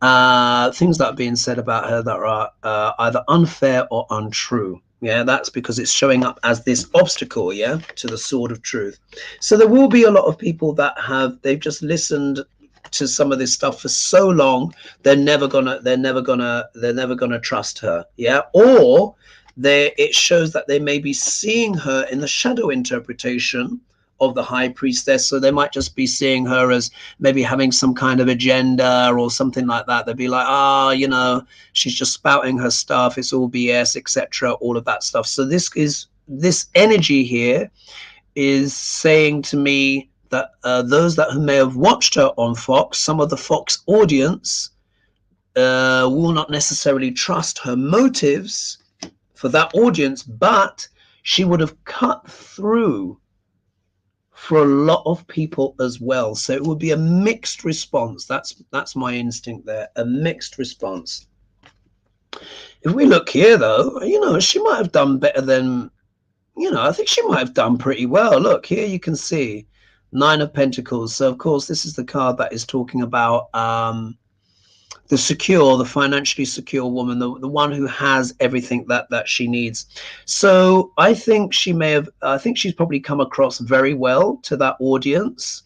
Things that are being said about her that are either unfair or untrue. Yeah, that's because it's showing up as this obstacle, yeah, to the sword of truth. So there will be a lot of people that they've just listened to some of this stuff for so long, they're never gonna trust her, yeah. Or it shows that they may be seeing her in the shadow interpretation of the High Priestess, so they might just be seeing her as maybe having some kind of agenda or something like that. They'd be like, you know, she's just spouting her stuff, it's all BS, etc., all of that stuff. So this energy here is saying to me that those that who may have watched her on Fox, some of the Fox audience will not necessarily trust her motives for that audience, but she would have cut through for a lot of people as well. So it would be a mixed response. That's my instinct there, a mixed response. If we look here, though, you know, she might have done better than, you know, I think she might have done pretty well. Look, here you can see Nine of Pentacles. So, of course, this is the card that is talking about the secure, the financially secure woman, the one who has everything that she needs. So I think I think she's probably come across very well to that audience.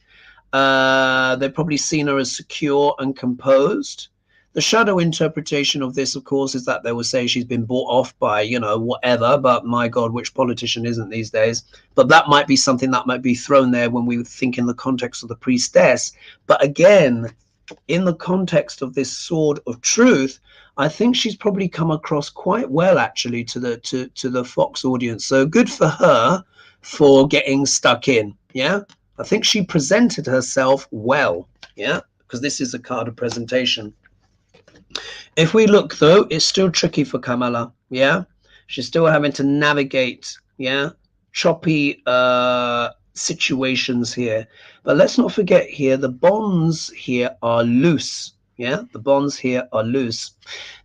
They've probably seen her as secure and composed. The shadow interpretation of this, of course, is that they will say she's been bought off by, you know, whatever, but my God, which politician isn't these days? But that might be something that might be thrown there when we think in the context of the priestess. But again, in the context of this sword of truth, I think she's probably come across quite well, actually, to the Fox audience. So good for her for getting stuck in. Yeah, I think she presented herself well. Yeah, because this is a card of presentation. If we look, though, it's still tricky for Kamala. Yeah, she's still having to navigate, yeah, choppy situations here. But let's not forget here, the bonds here are loose. Yeah, the bonds here are loose.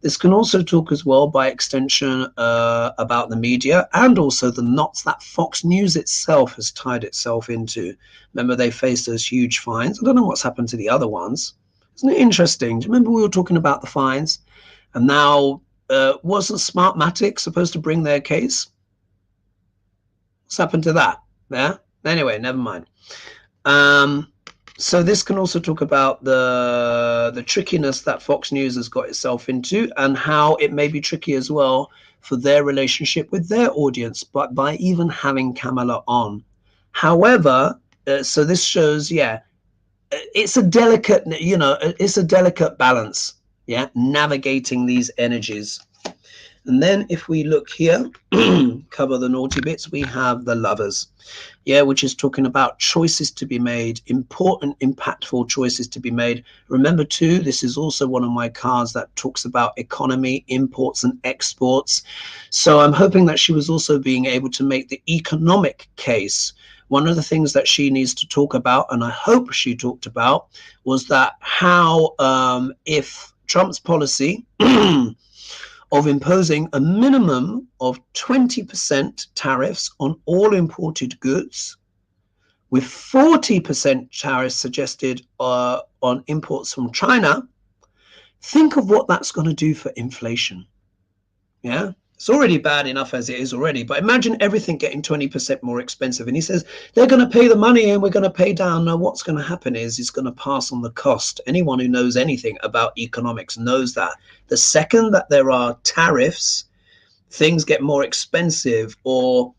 This can also talk as well, by extension, about the media and also the knots that Fox News itself has tied itself into. Remember, they faced those huge fines. I don't know what's happened to the other ones. Isn't it interesting? Do you remember we were talking about the fines? And now, wasn't Smartmatic supposed to bring their case? What's happened to that? Yeah. Anyway, never mind. So this can also talk about the trickiness that Fox News has got itself into, and how it may be tricky as well for their relationship with their audience, but by even having Kamala on. However, so this shows, yeah, it's a delicate, you know, it's a delicate balance, yeah, navigating these energies. And then if we look here, cover the naughty bits, we have the Lovers, yeah, which is talking about choices to be made, important, impactful choices to be made. Remember too, this is also one of my cards that talks about economy, imports and exports. So I'm hoping that she was also being able to make the economic case. One of the things that she needs to talk about, and I hope she talked about, was that how if Trump's policy of imposing a minimum of 20% tariffs on all imported goods, with 40% tariffs suggested on imports from China, think of what that's going to do for inflation. Yeah, it's already bad enough as it is already, but imagine everything getting 20% more expensive. And he says they're going to pay the money and we're going to pay down. Now, what's going to happen is it's going to pass on the cost. Anyone who knows anything about economics knows that the second that there are tariffs, things get more expensive. Or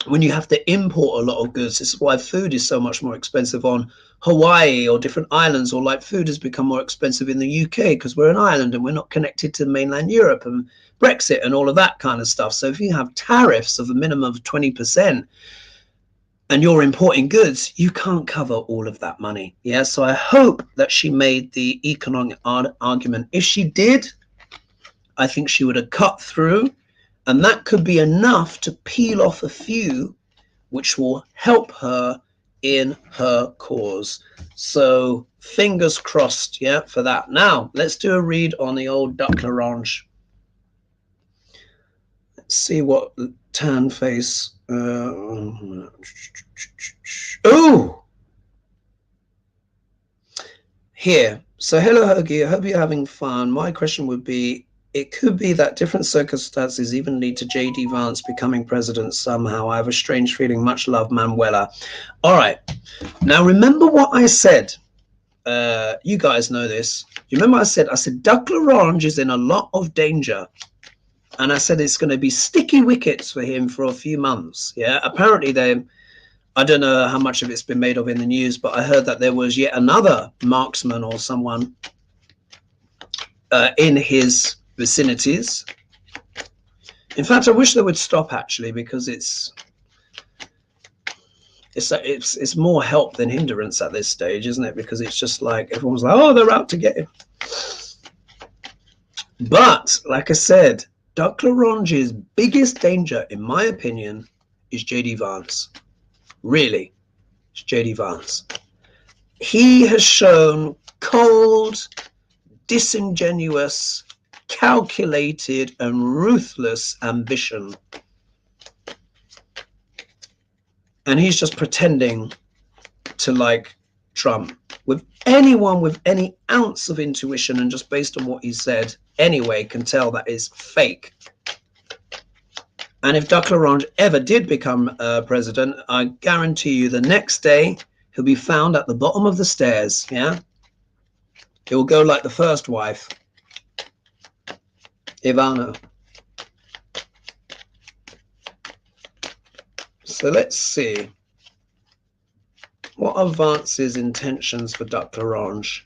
when you have to import a lot of goods, this is why food is so much more expensive on Hawaii or different islands, or like food has become more expensive in the UK because we're an island and we're not connected to mainland Europe and Brexit and all of that kind of stuff. So if you have tariffs of a minimum of 20% and you're importing goods, you can't cover all of that money. Yeah, so I hope that she made the economic argument. If she did, I think she would have cut through, and that could be enough to peel off a few, which will help her in her cause. So fingers crossed, yeah, for that. Now let's do a read on the old Duck L'Orange. Let's see what tan face. Oh, here. So hello, Hoagie. I hope you're having fun. My question would be, it could be that different circumstances even lead to J.D. Vance becoming president somehow. I have a strange feeling. Much love, Manuela. All right. Now, remember what I said. You guys know this. You remember I said Duck L'Orange is in a lot of danger. And I said it's going to be sticky wickets for him for a few months. Yeah. Apparently, I don't know how much of it's been made of in the news, but I heard that there was yet another marksman or someone in his vicinities. In fact, I wish they would stop, actually, because it's it's more help than hindrance at this stage, isn't it? Because it's just like everyone's like, oh, they're out to get him. But like I said, Duck LaRange's biggest danger, in my opinion, is JD Vance. Really, it's JD Vance. He has shown cold, disingenuous, calculated, and ruthless ambition. And he's just pretending to like Trump. With anyone with any ounce of intuition, and just based on what he said anyway, can tell that is fake. And if Duck LaRange ever did become president, I guarantee you the next day he'll be found at the bottom of the stairs. Yeah, he'll go like the first wife, Ivana. So let's see. What are Vance's intentions for Duck LaRange?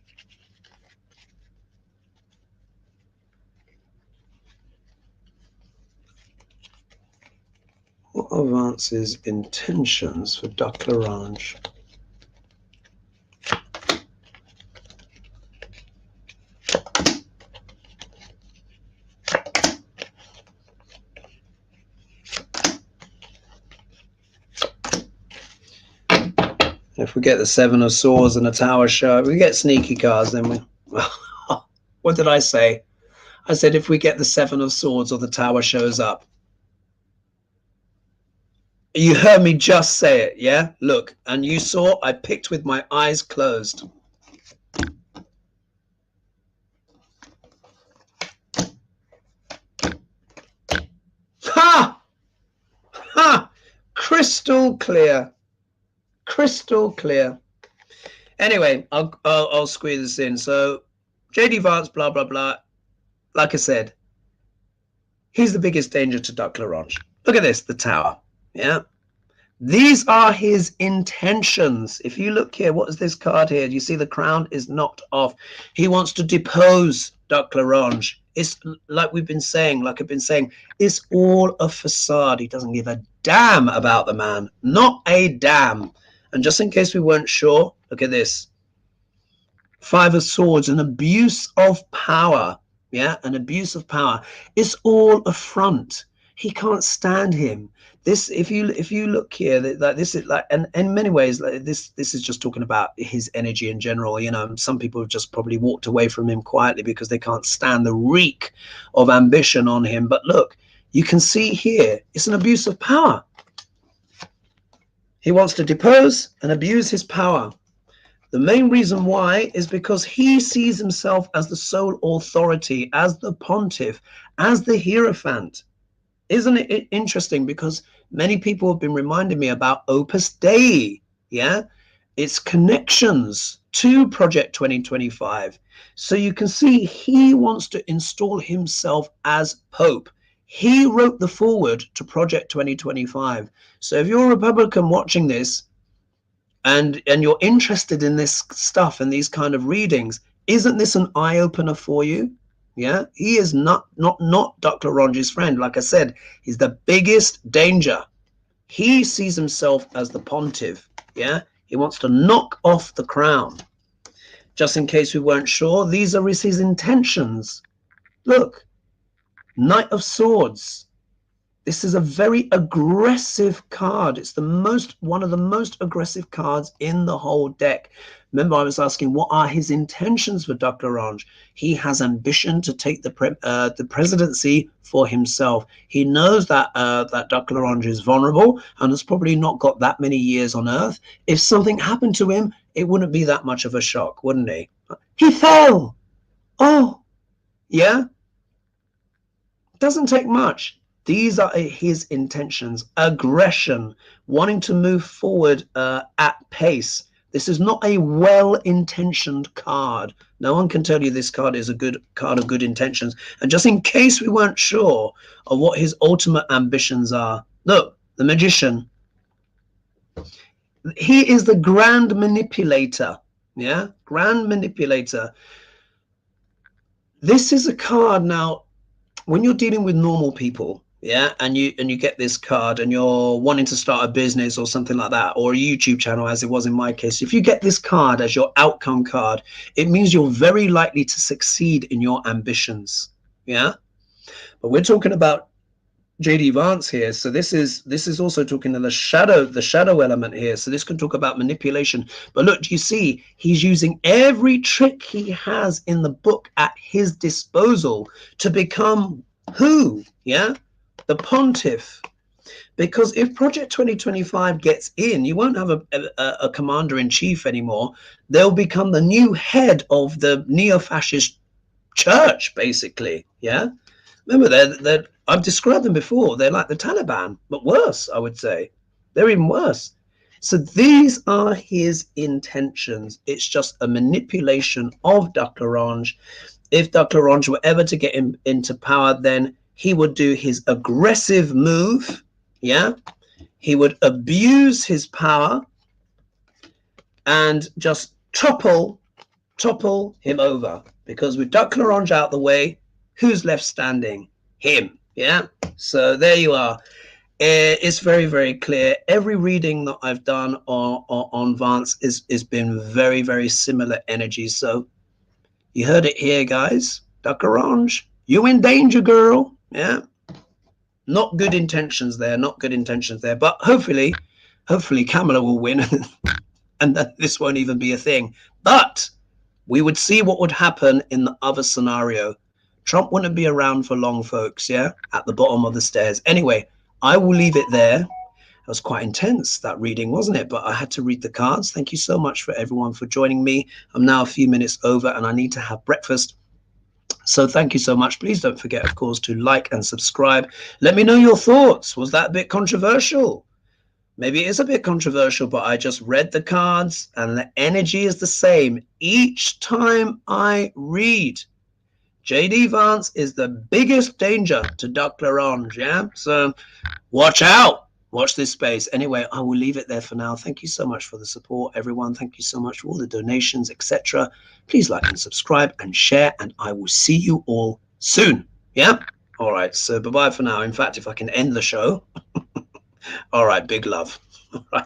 What are Vance's intentions for Duck LaRange? If we get the Seven of Swords and a Tower show, if we get sneaky cards, then we... What did I say? I said if we get the Seven of Swords or the Tower shows up. You heard me just say it, yeah? Look, and you saw I picked with my eyes closed. Ha! Ha! Crystal clear. Crystal clear. Anyway, I'll squeeze this in. So, JD Vance, blah, blah, blah. Like I said, he's the biggest danger to Duck LaRange. Look at this, the Tower. Yeah. These are his intentions. If you look here, what is this card here? Do you see the crown is knocked off? He wants to depose Duck LaRange. It's like we've been saying, like I've been saying, it's all a facade. He doesn't give a damn about the man. Not a damn. And just in case we weren't sure, look at this. Five of Swords, an abuse of power. Yeah, an abuse of power. It's all a front. He can't stand him. This, if you look here, like this is like, and in many ways, like this is just talking about his energy in general. You know, some people have just probably walked away from him quietly because they can't stand the reek of ambition on him. But look, you can see here, it's an abuse of power. He wants to depose and abuse his power. The main reason why is because he sees himself as the sole authority, as the pontiff, as the hierophant. Isn't it interesting? Because many people have been reminding me about Opus Dei. Yeah, its connections to Project 2025. So you can see he wants to install himself as Pope. He wrote the foreword to Project 2025. So if you're a Republican watching this and you're interested in this stuff and these kind of readings, isn't this an eye-opener for you? Yeah, he is not Duck LaRange's friend. Like I said, he's the biggest danger. He sees himself as the pontiff. Yeah, he wants to knock off the crown. Just in case we weren't sure, these are his intentions. Look, Knight of Swords. This is a very aggressive card. It's one of the most aggressive cards in the whole deck. Remember, I was asking, what are his intentions for Duck LaRange? He has ambition to take the presidency for himself. He knows that that Duck LaRange is vulnerable and has probably not got that many years on Earth. If something happened to him, it wouldn't be that much of a shock, wouldn't he? He fell. Oh, yeah. Doesn't take much. These are his intentions. Aggression, wanting to move forward at pace. This is not a well-intentioned card. No one can tell you this card is a good card of good intentions. And just in case we weren't sure of what his ultimate ambitions are, look, the Magician. He is the grand manipulator. Yeah, grand manipulator. This is a card now, when you're dealing with normal people, yeah, and you get this card and you're wanting to start a business or something like that, or a YouTube channel, as it was in my case, if you get this card as your outcome card, it means you're very likely to succeed in your ambitions. Yeah, but we're talking about JD Vance here, so this is also talking to the shadow element here, so this can talk about manipulation. But look, do you see he's using every trick he has in the book at his disposal to become who? Yeah, the pontiff. Because if Project 2025 gets in, you won't have a commander in chief anymore. They'll become the new head of the neo-fascist church, basically. Yeah, remember they're I've described them before. They're like the Taliban, but worse, I would say. They're even worse. So these are his intentions. It's just a manipulation of Duck Orange. If Duck Orange were ever to get him into power, then he would do his aggressive move. Yeah, he would abuse his power and just topple him over. Because with Duck Orange out the way, who's left standing? Him. Yeah. So there you are. It's very, very clear. Every reading that I've done on Vance is been very, very similar energy. So you heard it here, guys. Duck Orange, you in danger, girl. Yeah. Not good intentions there. Not good intentions there. But hopefully Kamala will win, and that this won't even be a thing. But we would see what would happen in the other scenario. Trump wouldn't be around for long, folks. Yeah, at the bottom of the stairs. Anyway, I will leave it there. It was quite intense, that reading, wasn't it? But I had to read the cards. Thank you so much for everyone for joining me. I'm now a few minutes over and I need to have breakfast. So thank you so much. Please don't forget, of course, to like and subscribe. Let me know your thoughts. Was that a bit controversial? Maybe it is a bit controversial, but I just read the cards and the energy is the same each time I read. JD Vance is the biggest danger to Duck Orange, yeah? So watch out. Watch this space. Anyway, I will leave it there for now. Thank you so much for the support, everyone. Thank you so much for all the donations, etc. Please like and subscribe and share, and I will see you all soon. Yeah? All right. So bye-bye for now. In fact, if I can end the show. All right. Big love. All right.